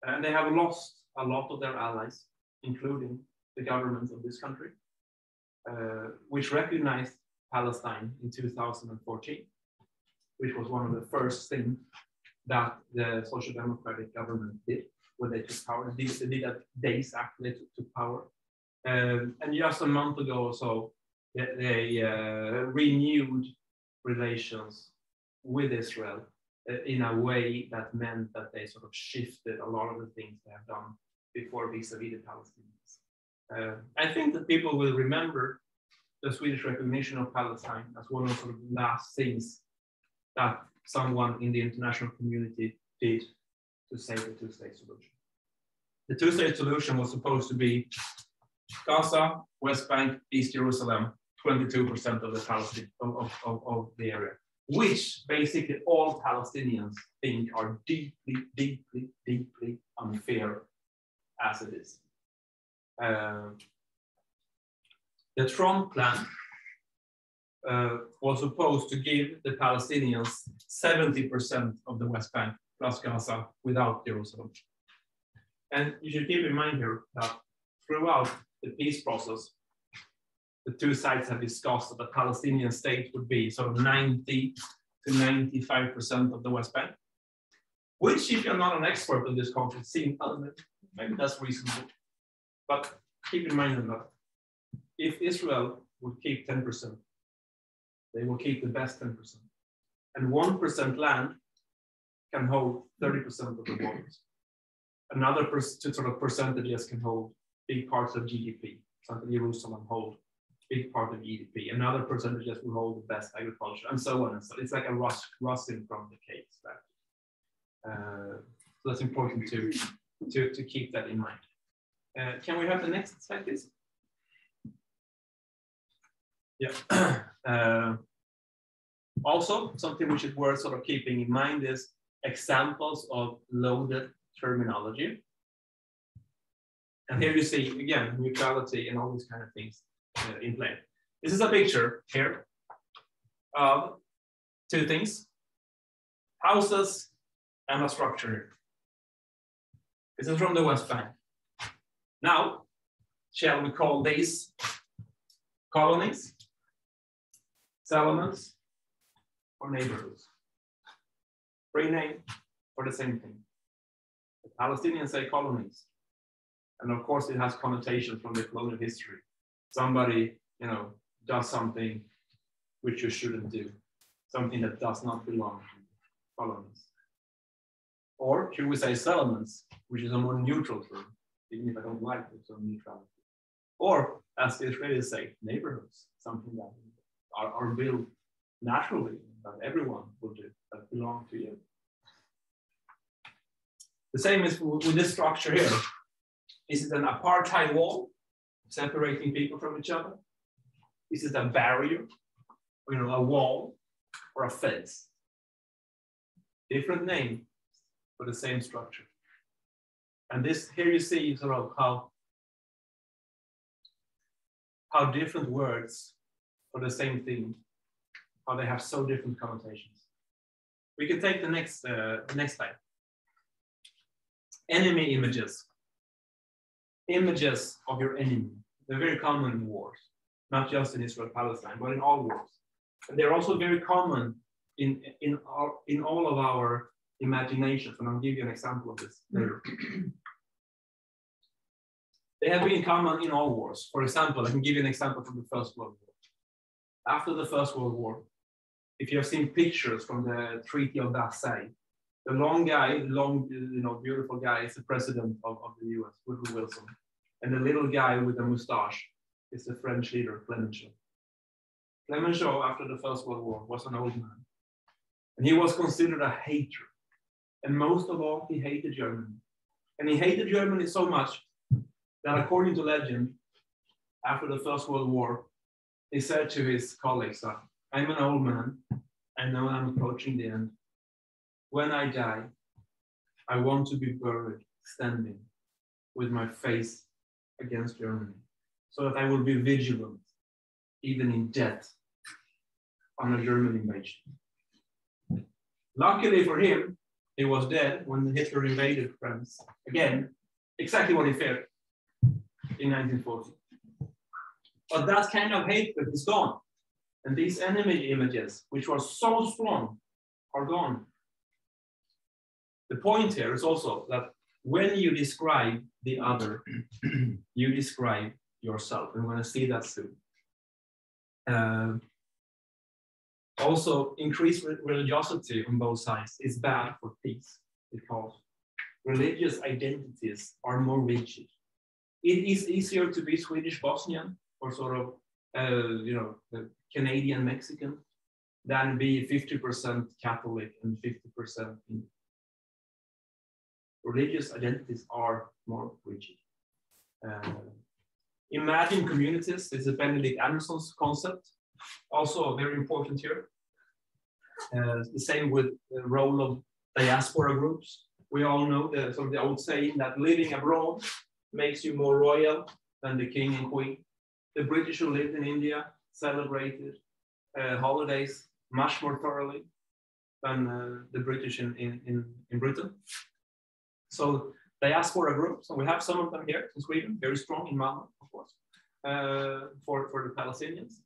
And they have lost a lot of their allies, including the government of this country, which recognized Palestine in 2014, which was one of the first things that the Social Democratic government did when they took power. They did that days after they took power. And just a month ago or so, they renewed relations with Israel in a way that meant that they sort of shifted a lot of the things they have done before vis-a-vis the Palestinians. I think that people will remember the Swedish recognition of Palestine as one of the sort of last things that someone in the international community did to save the two-state solution. The two-state solution was supposed to be Gaza, West Bank, East Jerusalem, 22% of the Palestine of the area, which basically all Palestinians think are deeply, deeply, deeply unfair as it is. The Trump plan was supposed to give the Palestinians 70% of the West Bank plus Gaza without Jerusalem. And you should keep in mind here that throughout the peace process, the two sides have discussed that the Palestinian state would be sort of 90 to 95% of the West Bank, which, if you're not an expert on this conflict, seems maybe that's reasonable. But keep in mind that if Israel would keep 10%, they will keep the best 10%. And 1% land can hold 30% of the borders. Another sort of percentages can hold big parts of GDP. Something Jerusalem hold big part of GDP. Another percentages will hold the best agriculture, and so on and so. It's like a rusting from the cake. So that's important to keep that in mind. Can we have the next slide, please? Yeah. Also, something which is worth sort of keeping in mind is examples of loaded terminology. And here you see, again, neutrality and all these kind of things in play. This is a picture here of two things, houses and a structure here. This is from the West Bank. Now, shall we call these colonies, settlements, or neighborhoods? Free name for the same thing. The Palestinians say colonies. And of course, it has connotations from the colonial history. Somebody, does something which you shouldn't do, something that does not belong to colonies. Or should we say settlements, which is a more neutral term, even if I don't like it, so neutrality. Or, as the Israelis say, neighborhoods, something that are built naturally, that everyone will do, that belong to you. The same is with this structure here. Is it an apartheid wall separating people from each other? Is it a barrier, a wall, or a fence? Different name for the same structure. And this here you see sort of how different words for the same thing, how they have so different connotations. We can take the next slide. Enemy images. Images of your enemy. They're very common in wars, not just in Israel-Palestine, but in all wars. And they're also very common in all of our imaginations. And I'll give you an example of this later. They have been common in all wars. For example, I can give you an example from the First World War. After the First World War, if you have seen pictures from the Treaty of Versailles, the long guy, beautiful guy is the president of the US, Woodrow Wilson. And the little guy with the mustache is the French leader, Clemenceau. Clemenceau, after the First World War, was an old man. And he was considered a hater. And most of all, he hated Germany. And he hated Germany so much that, according to legend, after the First World War, he said to his colleagues that, I'm an old man, I know I'm approaching the end. When I die, I want to be buried standing with my face against Germany, so that I will be vigilant, even in death, on a German invasion. Luckily for him, he was dead when Hitler invaded France. Again, exactly what he feared in 1940. But that kind of hatred is gone. And these enemy images, which were so strong, are gone. The point here is also that when you describe the other, you describe yourself. And we're going to see that soon. Also, increased religiosity on both sides is bad for peace, because religious identities are more rigid. It is easier to be Swedish Bosnian or sort of, Canadian Mexican than be 50% Catholic and 50% Hindu. Religious identities are more rigid. Imagine communities, this is Benedict Anderson's concept, also very important here. The same with the role of diaspora groups. We all know the old saying that living abroad makes you more royal than the king and queen. The British who lived in India celebrated holidays much more thoroughly than the British in Britain. So diaspora groups, and we have some of them here in Sweden, very strong in Malmö, of course, for the Palestinians.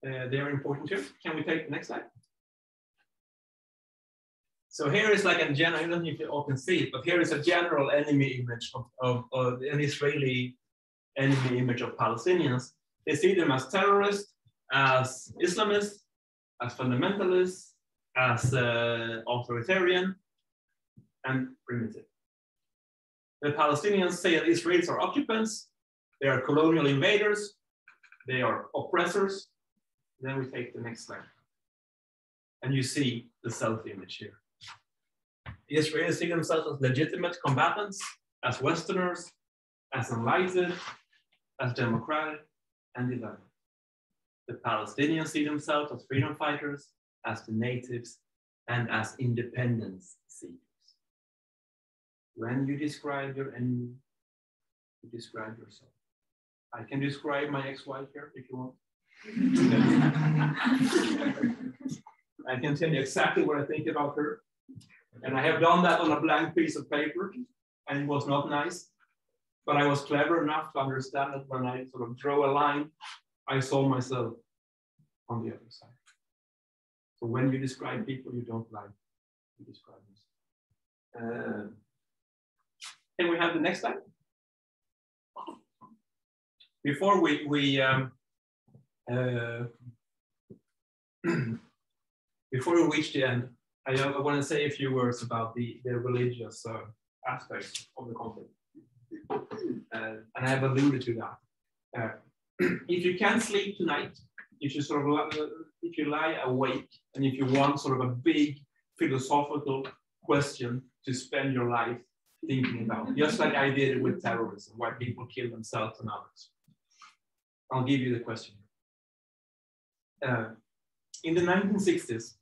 They are important here. Can we take the next slide? So here is like a general, I don't know if you all can see it, but here is a general enemy image of an Israeli enemy image of Palestinians. They see them as terrorists, as Islamists, as fundamentalists, as authoritarian, and primitive. The Palestinians say that Israelis are occupants, they are colonial invaders, they are oppressors. Then we take the next slide. And you see the self-image here. The Israelis see themselves as legitimate combatants, as Westerners, as enlightened, as democratic, and developed. The Palestinians see themselves as freedom fighters, as the natives, and as independence seekers. When you describe your enemy, you describe yourself. I can describe my ex-wife here if you want. I can tell you exactly what I think about her. And I have done that on a blank piece of paper, and it was not nice. But I was clever enough to understand that when I sort of draw a line, I saw myself on the other side. So when you describe people you don't like, you describe yourself. Can we have the next slide? Before we reach the end, I want to say a few words about the religious aspects of the conflict. And I have alluded to that. If you can't sleep tonight, if you lie awake, and if you want sort of a big philosophical question to spend your life thinking about, just like I did with terrorism, why people kill themselves and others, I'll give you the question. In the 1960s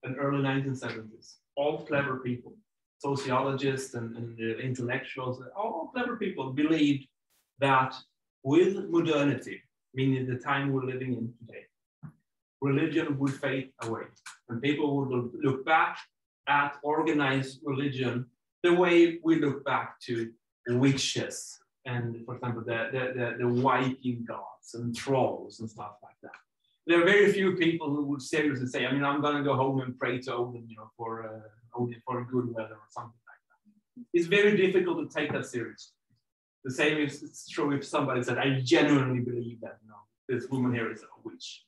and early 1970s, all clever people, sociologists and intellectuals, all clever people believed that with modernity, meaning the time we're living in today, religion would fade away. And people would look back at organized religion the way we look back to witches and, for example, the Viking gods and trolls and stuff like that. There are very few people who would seriously say, I mean, I'm going to go home and pray to Odin, you know, for good weather or something like that. It's very difficult to take that seriously. The same is it's true if somebody said, I genuinely believe that, you know, this woman here is a witch.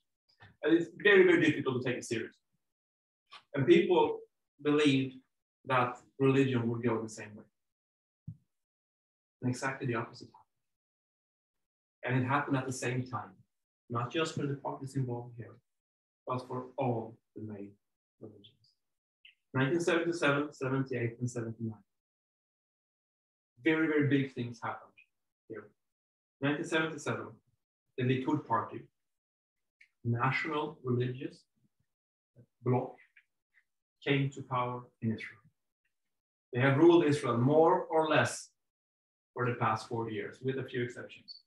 And it's very, very difficult to take it seriously. And people believed that religion would go the same way. And exactly the opposite happened. And it happened at the same time, not just for the parties involved here, but for all the main religions. 1977, 78, and 79. Very, very big things happened here. 1977, the Likud party, national religious bloc, came to power in Israel. They have ruled Israel more or less for the past 40 years, with a few exceptions.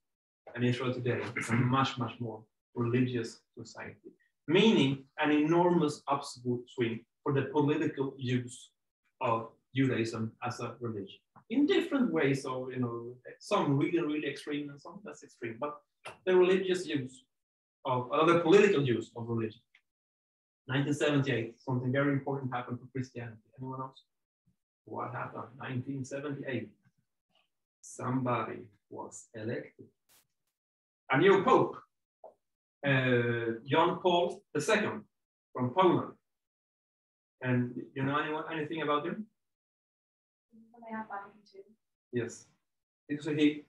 And Israel today is a much, much more religious society, meaning an enormous upward swing for the political use of Judaism as a religion. In different ways, so, you know, some really, really extreme and some less extreme, but the religious use of, the political use of religion. 1978, something very important happened for Christianity. Anyone else? What happened? 1978. Somebody was elected. A new pope, John Paul II from Poland. And you know anything about him? They have Vatican II. Yes. So they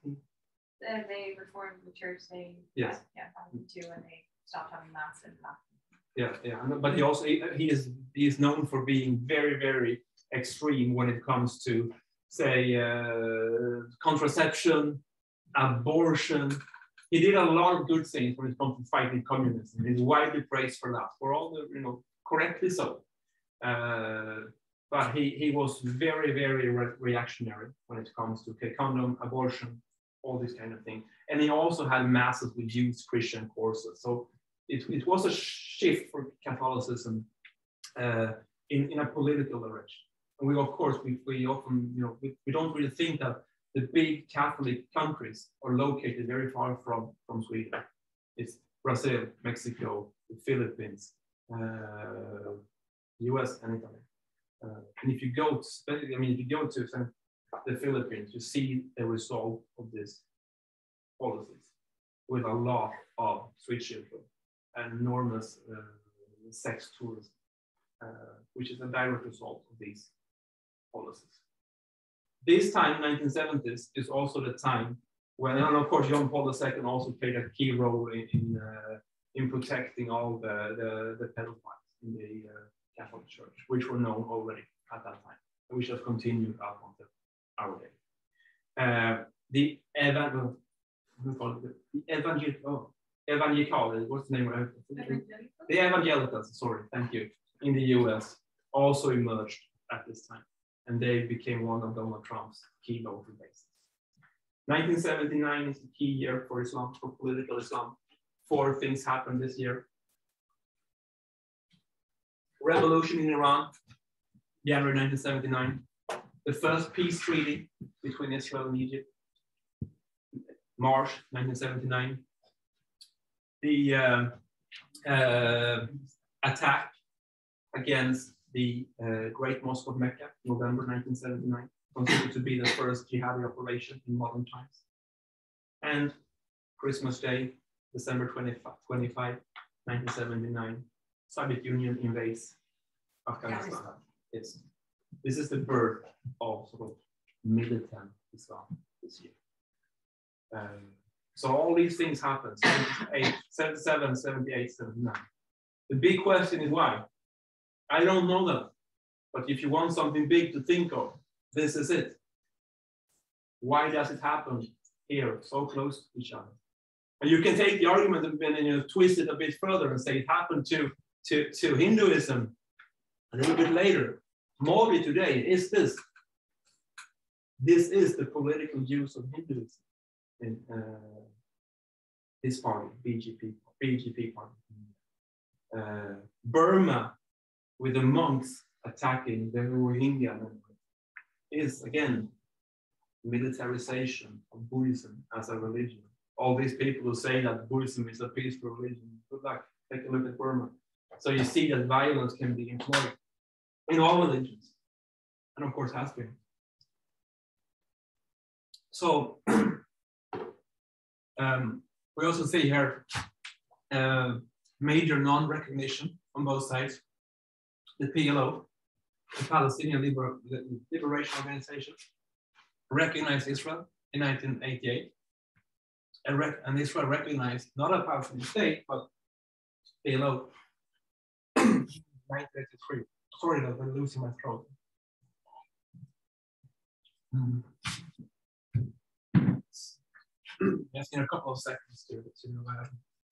reformed the church. They Vatican II, and they stopped having mass in Latin. Yeah. But he also he is known for being very, very extreme when it comes to, say, contraception, abortion. He did a lot of good things when it comes to fighting communism. He's widely praised for that, for all the, you know, correctly so. But he was very, very reactionary when it comes to condom, abortion, all this kind of thing. And he also had masses with used Christian courses. So it was a shift for Catholicism in a political direction. And we, of course, we often, you know, we don't really think that the big Catholic countries are located very far from Sweden. It's Brazil, Mexico, the Philippines, US, and Italy. And if you go to the Philippines, you see the result of these policies with a lot of street children and enormous sex tourism, which is a direct result of these policies. This time, 1970s, is also the time when, and of course, John Paul II also played a key role in protecting all the pedophiles in the Catholic Church, which were known already at that time, and which has continued up until our day. The evangelical, what's the name of it? The evangelicals, sorry, thank you, in the US also emerged at this time, and they became one of Donald Trump's key voter bases. 1979 is the key year for Islam, for political Islam. 4 things happened this year. Revolution in Iran, January 1979. The first peace treaty between Israel and Egypt, March 1979. The attack against the Great Mosque of Mecca, November 1979, considered to be the first jihadi operation in modern times. And Christmas Day, December 25, 1979, Soviet Union invades Afghanistan. Yes. This is the birth of sort of militant Islam this year. So all these things happen, 78, 77, 78, 79. The big question is why? I don't know that. But if you want something big to think of, this is it. Why does it happen here, so close to each other? And you can take the argument and twist it a bit further and say it happened to Hinduism a little bit later. Modi today is this. This is the political use of Hinduism in this party, BJP party. Burma, with the monks attacking the Rohingya, is again militarization of Buddhism as a religion. All these people who say that Buddhism is a peaceful religion, good luck, take a look at Burma. So you see that violence can be employed in all religions, and of course has been. So we also see here major non-recognition on both sides. The PLO, the Palestinian Liberation Organization, recognized Israel in 1988, and Israel recognized not a Palestinian state, but PLO 1983. Sorry, I'm losing my throat. Just in a couple of seconds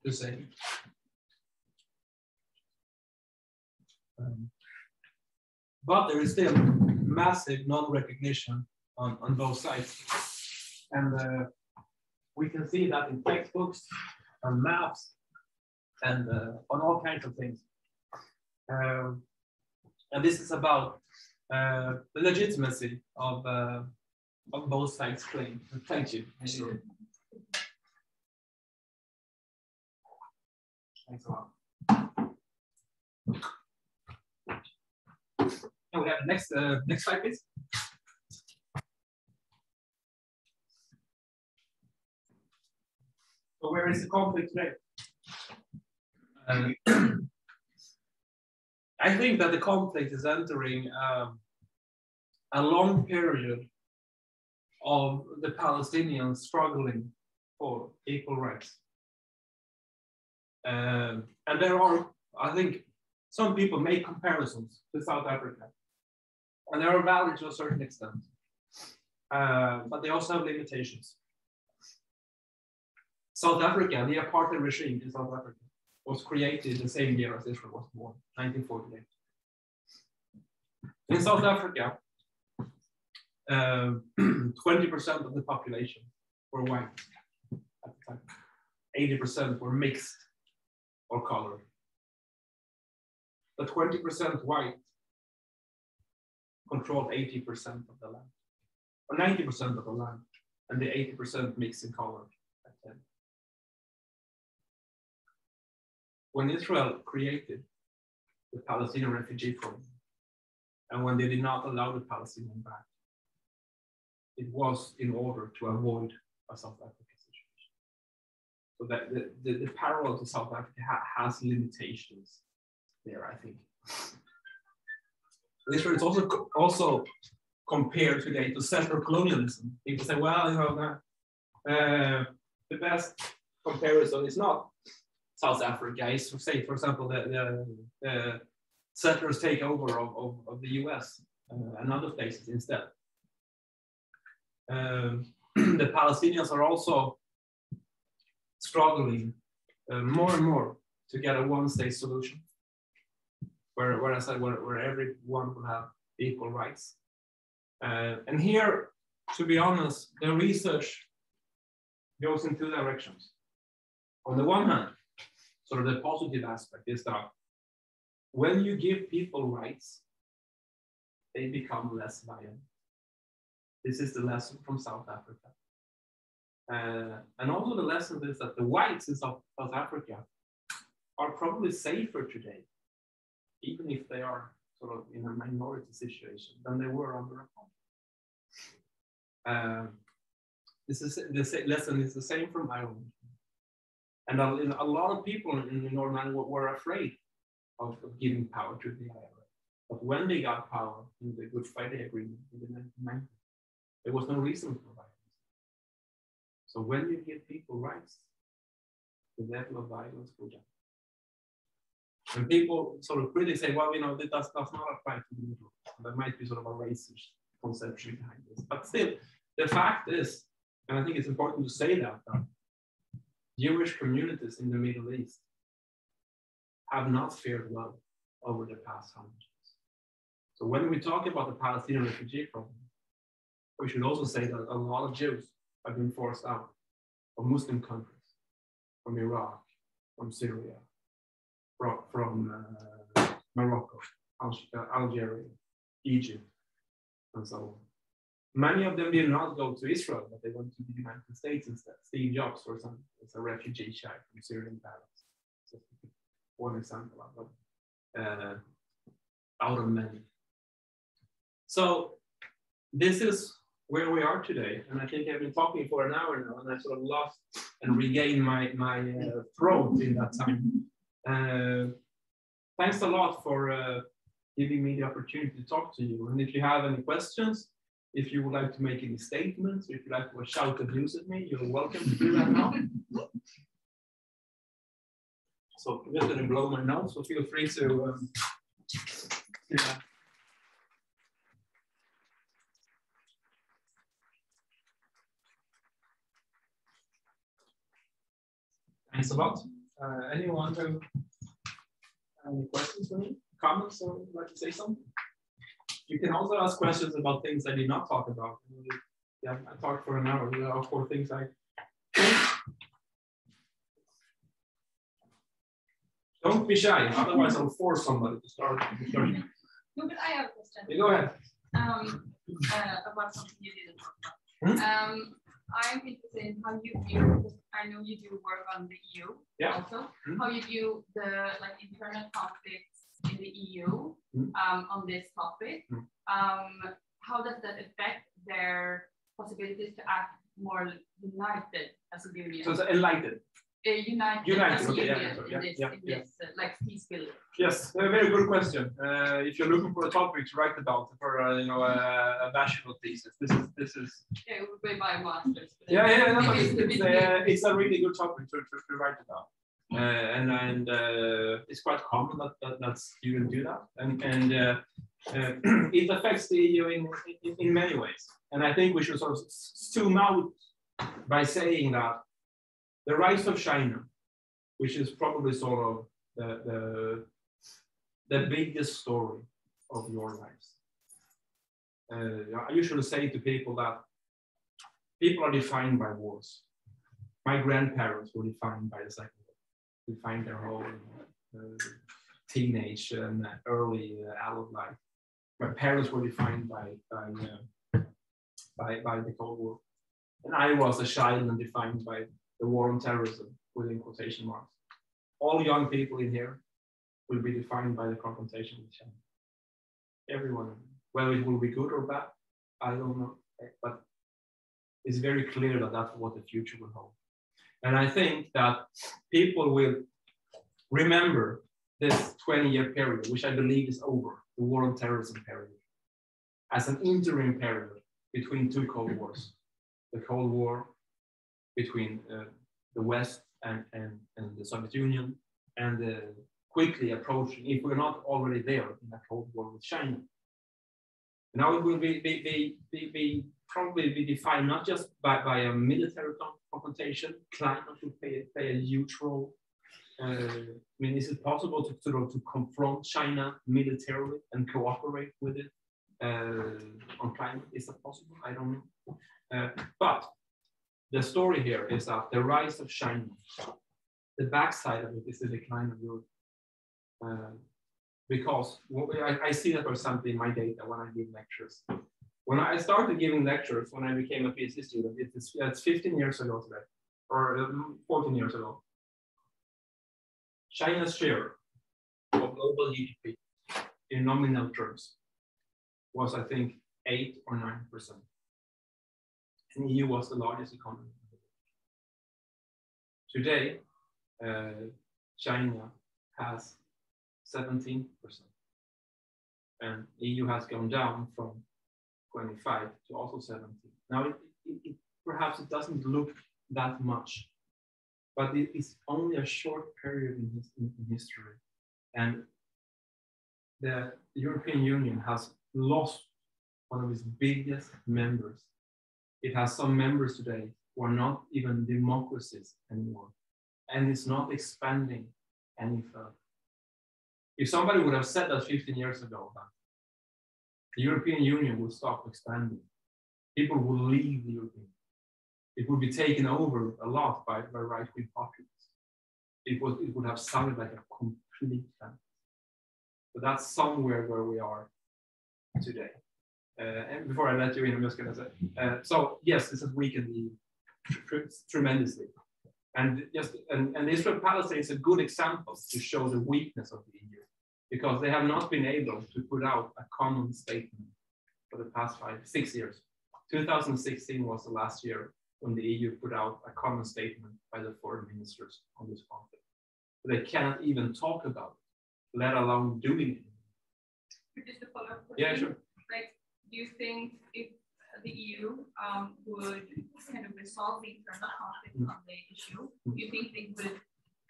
to say. But there is still massive non-recognition on both sides. And we can see that in textbooks, on maps, and on all kinds of things. And this is about the legitimacy of both sides' claim. Thank you. Sure. Thanks a lot. And we have the next slide, please. So where is the conflict today? I think that the conflict is entering a long period of the Palestinians struggling for equal rights. And there are, I think, some people make comparisons to South Africa. And they are valid to a certain extent. But they also have limitations. South Africa, the apartheid regime in South Africa, was created the same year as Israel was born, 1948. In South Africa, 20% of the population were white at the time. 80% were mixed or colored. The 20% white controlled 80% of the land, or 90% of the land, and the 80% mixed and colored. When Israel created the Palestinian refugee program, and when they did not allow the Palestinians back, it was in order to avoid a South African situation. So that the parallel to South Africa has limitations there, I think. Israel is also compared today to settler colonialism. People say, well, you know, the best comparison is not South Africa. Is, say, for example, the settlers take over of the US and other places instead. The Palestinians are also struggling more and more to get a one-state solution, where everyone will have equal rights. And here, to be honest, the research goes in two directions. On the one hand, sort of the positive aspect is that when you give people rights, they become less violent. This is the lesson from South Africa. And also the lesson is that the whites in South Africa are probably safer today, even if they are sort of in a minority situation, than they were under apartheid. The lesson is the same from Ireland. And a lot of people in Northern Ireland were afraid of giving power to the IRA. But when they got power in the Good Friday Agreement in the 1990s, There was no reason for violence. So when you give people rights, the level of violence goes down. And people, sort of critics say, well, you know, that does not apply to the Middle East. There might be sort of a racist conception behind this. But still, the fact is, and I think it's important to say that Jewish communities in the Middle East have not fared well over the past 100 years. So when we talk about the Palestinian refugee problem, we should also say that a lot of Jews have been forced out of Muslim countries, from Iraq, from Syria, from Morocco, Algeria, Egypt, and so on. Many of them did not go to Israel, but they went to the United States instead. Steve Jobs, for example, is a refugee child from Syrian-Palestine. One example out of many. So this is where we are today, and I think I've been talking for an hour now, and I sort of lost and regained my throat in that time. Thanks a lot for giving me the opportunity to talk to you. And if you have any questions, if you would like to make any statements, if you'd like to shout abuse at me, you're welcome to do that now. So I'm just going to blow my nose, so feel free to yeah. Thanks a lot. Anyone who have any questions for me? Comments, or would like to say something? You can also ask questions about things I did not talk about. Yeah, I talked for an hour. There are 4 things I. Don't be shy, otherwise I'll force somebody to start. No, but I have a question. You go ahead. About something you didn't talk about. I'm interested in how you view, I know you do work on the EU also, how you view the internal conflicts in the EU on this topic. How does that affect their possibilities to act more united as a union? So it's enlightened. United as a union in this like peace building. Yes, a very good question. If you're looking for a topic to write about for a bachelor thesis, this is. Yeah, it would be my master's. It's a really good topic to write about, and it's quite common that students do that, and it affects the EU in many ways. And I think we should sort of zoom out by saying that the rise of China, which is probably sort of the biggest story of your lives. I usually say to people that people are defined by wars. My grandparents were defined by the Second War, defined their whole teenage and early adult life. My parents were defined by the Cold War, and I was a child and defined by the war on terrorism, within quotation marks. All young people in here will be defined by the confrontation with China. Everyone, whether it will be good or bad, I don't know, but it's very clear that that's what the future will hold. And I think that people will remember this 20-year period, which I believe is over, the war on terrorism period, as an interim period between 2 Cold Wars. The Cold War between the West and the Soviet Union, and quickly approaching, if we're not already there, in a Cold War with China. Now it will probably be defined not just by a military confrontation. Climate will play a huge role. I mean, is it possible to confront China militarily and cooperate with it on climate? Is that possible? I don't know. But the story here is that the rise of China, the backside of it is the decline of Europe. Because I see that, for example, in my data when I give lectures. When I started giving lectures, when I became a PhD student, it's 15 years ago today, or 14 years ago. China's share of global GDP in nominal terms was, I think, 8 or 9%. And the EU was the largest economy. Today, China has 17%. And the EU has gone down from 25 to also 17. Now, perhaps it doesn't look that much, but it is only a short period in history. And the European Union has lost one of its biggest members. It has some members today who are not even democracies anymore, and it's not expanding any further. If somebody would have said that 15 years ago, that the European Union will stop expanding, people will leave the European Union. It would be taken over a lot by right-wing populists. It would have sounded like a complete fantasy. But that's somewhere where we are today. And before I let you in, I'm just going to say, so yes, this has weakened the EU tremendously. And Israel-Palestine is a good example to show the weakness of the EU, because they have not been able to put out a common statement for the past 6 years. 2016 was the last year when the EU put out a common statement by the foreign ministers on this conflict. They cannot even talk about it, let alone doing it. Just to follow up, yeah, sure. Like, do you think if the EU would kind of resolve the internal conflict on the issue, do you think they would,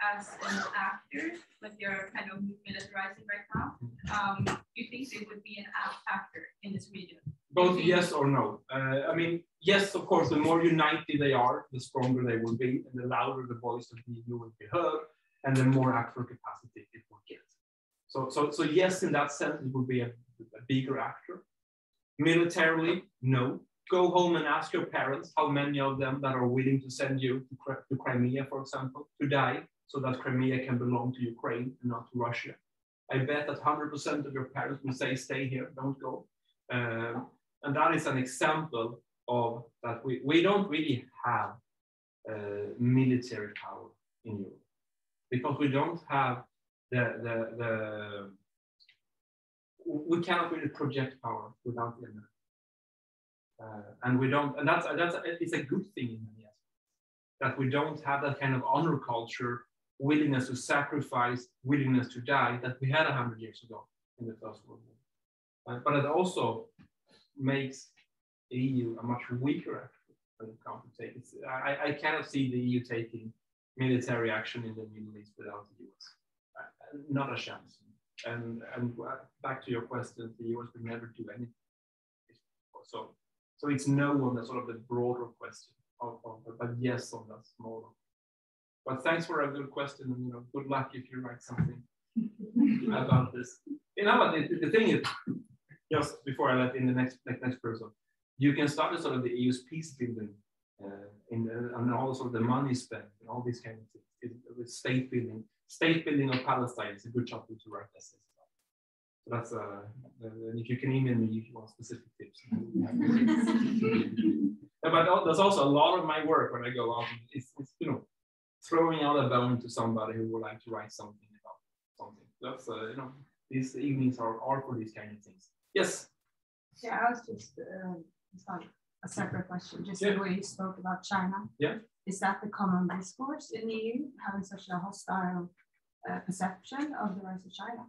as an actor, like they're kind of militarizing right now, do you think they would be an actor in this region? Both yes or no. I mean, yes, of course, the more united they are, the stronger they will be, and the louder the voice of the EU will be heard, and the more actor capacity it will get. So yes, in that sense, it will be a bigger actor. Militarily, no. Go home and ask your parents how many of them that are willing to send you to Crimea, for example, to die, so that Crimea can belong to Ukraine and not to Russia. I bet that 100% of your parents will say, stay here, don't go. And that is an example of that we don't really have military power in Europe, because we don't have we cannot really project power without the enemy. And we don't, and it's a good thing in many aspects, that we don't have that kind of honor culture, willingness to sacrifice, willingness to die that we had 100 years ago in the First World War. But it also makes the EU a much weaker actor when it comes to take it. I cannot see the EU taking military action in the Middle East without the US. Not a chance. And back to your question, the US will never do anything. So it's no on the sort of the broader question, but yes on that smaller. But thanks for a good question, and good luck if you write something about this. The thing is, just before I let in the next person, you can start sort of the EU's peace building and also the money spent and all these kind of things with state building of Palestine is a good topic to write essays about. So that's and if you can email me if you want specific tips. But there's also a lot of my work when I go out. It's throwing out a bone to somebody who would like to write something about something. That's these evenings are for these kind of things. Yes. Yeah, I was just it's like a separate question. Just the way you spoke about China. Yeah. Is that the common discourse in the EU, having such a hostile perception of the rise of China?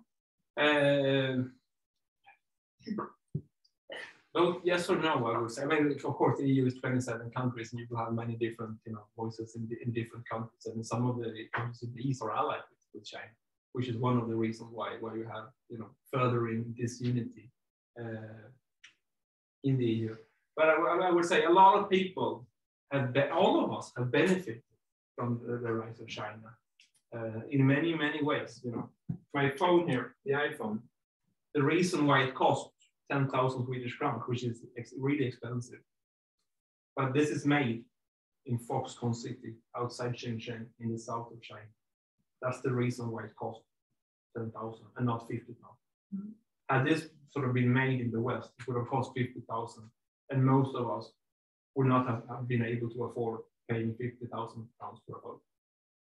Well, yes or no, I would say. I mean, of course, the EU is 27 countries, and you will have many different, voices in different countries. And some of the countries in the East are allied with China, which is one of the reasons why you have, furthering disunity in the EU. But I would say a lot of people all of us have benefited from the rise of China in many, many ways. My phone here, the iPhone, the reason why it costs 10,000 Swedish crowns, which is really expensive. But this is made in Foxconn City, outside Shenzhen, in the south of China. That's the reason why it costs 10,000 and not 50,000. Mm-hmm. Had this sort of been made in the West, it would have cost 50,000, and most of us would not have been able to afford paying 50,000 pounds per phone.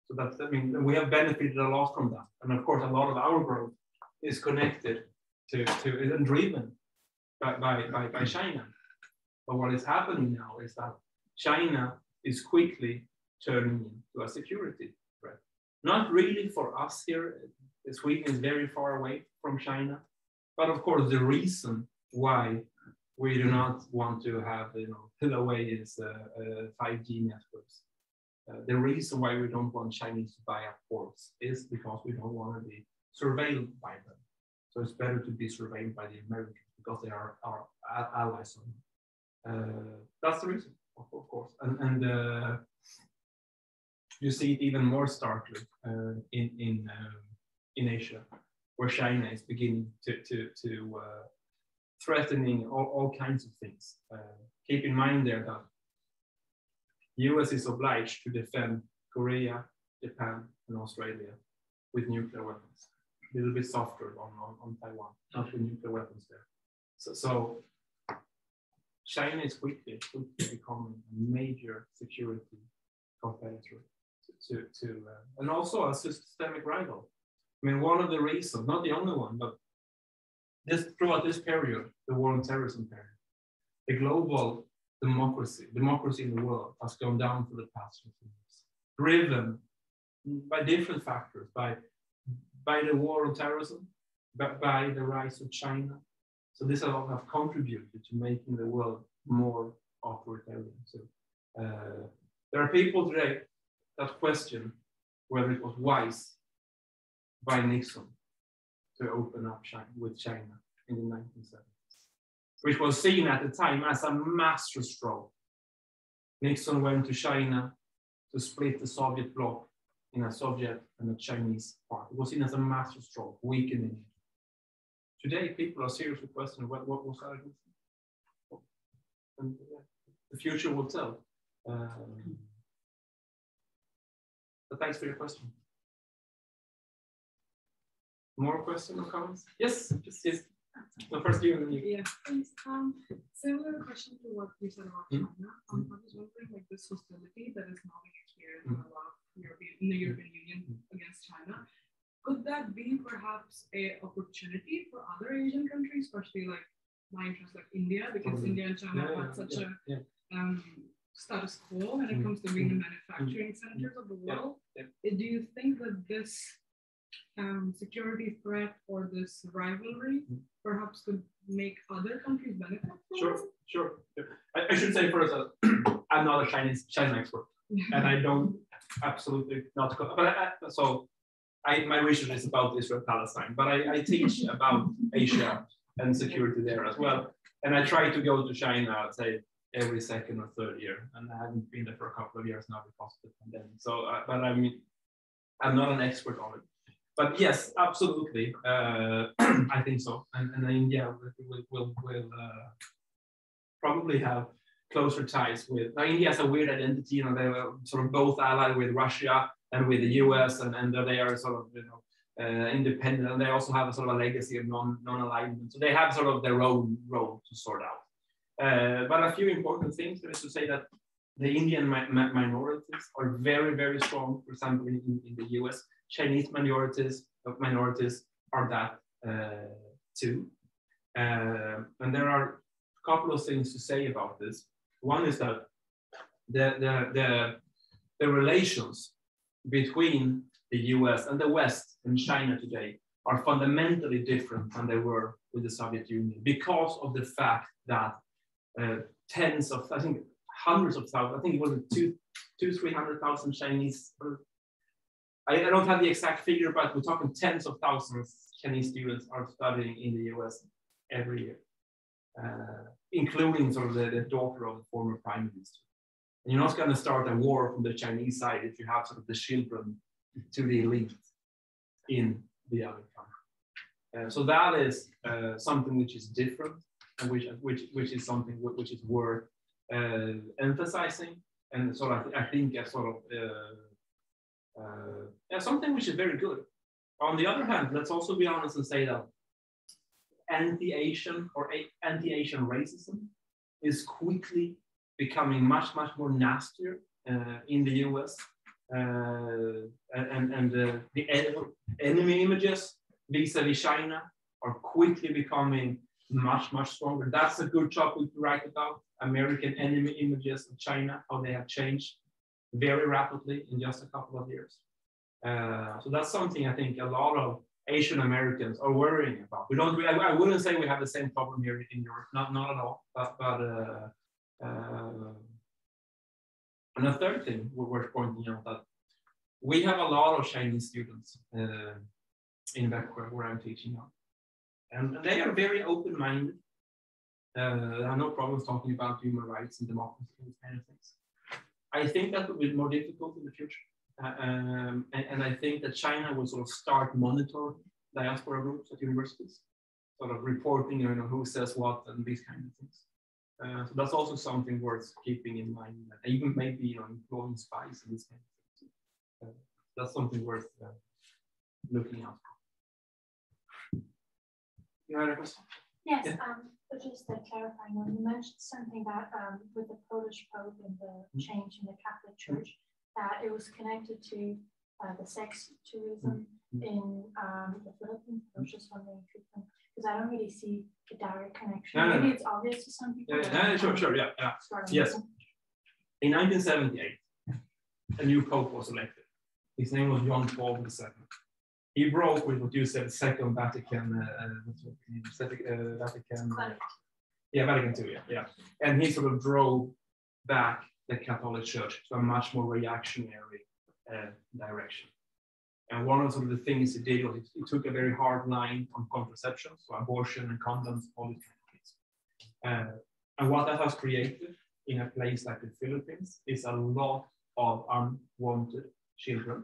So that's, we have benefited a lot from that. And of course, a lot of our growth is connected to and driven by China. But what is happening now is that China is quickly turning into a security threat. Not really for us here. Sweden is very far away from China. But of course, the reason why we do not want to have, the way is 5G networks. The reason why we don't want Chinese to buy up ports is because we don't want to be surveilled by them. So it's better to be surveilled by the Americans because they are our allies. That's the reason, of course. And you see it even more starkly in Asia, where China is beginning to threatening all kinds of things. Keep in mind there that US is obliged to defend Korea, Japan, and Australia with nuclear weapons. A little bit softer on Taiwan, not with nuclear weapons there. So China is quickly becoming a major security competitor and also a systemic rival. I mean, one of the reasons, not the only one, but throughout this period, the war on terrorism period, the global democracy in the world has gone down for the past 50 years, driven by different factors, by the war on terrorism, by the rise of China. So this have contributed to making the world more authoritarian. So there are people today that question whether it was wise by Nixon to open up with China in the 1970s, which was seen at the time as a masterstroke. Nixon went to China to split the Soviet bloc in a Soviet and a Chinese part. It was seen as a masterstroke, weakening it. Today, people are seriously questioning what was that against them? And the future will tell. But thanks for your question. More questions or comments? Yes, yes. So first you and then you. Yeah, thanks. Similar question to what you said about China. I was wondering, like, this hostility that is now being experienced in a lot of the European Union against China, could that be perhaps an opportunity for other Asian countries, especially like my interest, like India, because India and China have such a status quo when it comes to being the manufacturing centers of the world? Do you think that this security threat or this rivalry perhaps could make other countries benefit from it? Sure. I should say first that I'm not a China expert, and I don't absolutely not. But my research is about Israel-Palestine, but I teach about Asia and security there as well, and I try to go to China, say, every second or third year, and I haven't been there for a couple of years now because of the pandemic. So, but I mean, I'm not an expert on it. But yes, absolutely, I think so. And India will probably have closer ties with. Now, India has a weird identity. They were sort of both allied with Russia and with the US, and they are sort of independent. And they also have a sort of a legacy of non-alignment. So they have sort of their own role to sort out. But a few important things is to say that the Indian minorities are very, very strong. For example, in the US. Chinese minorities are that too. And there are a couple of things to say about this. One is that the relations between the US and the West and China today are fundamentally different than they were with the Soviet Union because of the fact that tens of, I think hundreds of thousands, I think it was 200,000-300,000 Chinese. I don't have the exact figure, but we're talking tens of thousands Chinese students are studying in the US every year, including sort of the daughter of the former prime minister. And you're not going to start a war from the Chinese side if you have sort of the children to the elite in the other country. So that is something which is different, and which is something which is worth emphasizing, and sort of I think sort of. Something which is very good. On the other hand, let's also be honest and say that anti-Asian or anti-Asian racism is quickly becoming much more nastier in the US, and the enemy images vis-a-vis China are quickly becoming much stronger. That's a good topic to write about. American enemy images of China, how they have changed very rapidly in just a couple of years. So that's something I think a lot of Asian Americans are worrying about. We don't. I wouldn't say we have the same problem here in Europe. Not at all. And a third thing we're worth pointing out that we have a lot of Chinese students in Växjö where I'm teaching now, and they are very open-minded. I have no problems talking about human rights and democracy and these kind of things. I think that will be more difficult in the future. And I think that China will sort of start monitoring diaspora groups at universities, sort of reporting, who says what and these kind of things. So that's also something worth keeping in mind. Even maybe employing spies and these kind of things. That's something worth looking out for. You had a question? Yes. Yeah. But just clarifying, when you mentioned something that with the Polish Pope and the change in the Catholic Church, that it was connected to the sex tourism in the Philippines. I was just wondering if you can, because I don't really see the direct connection. Maybe it's obvious to some people. Sure, yeah. Yes. In 1978, a new Pope was elected. His name was John Paul II. He broke with what you said, Second Vatican, Vatican II, yeah. And he sort of drove back the Catholic Church to a much more reactionary direction. And one of sort of the things he did was he took a very hard line on contraception, so abortion and condoms, all these kind of things. And what that has created in a place like the Philippines is a lot of unwanted children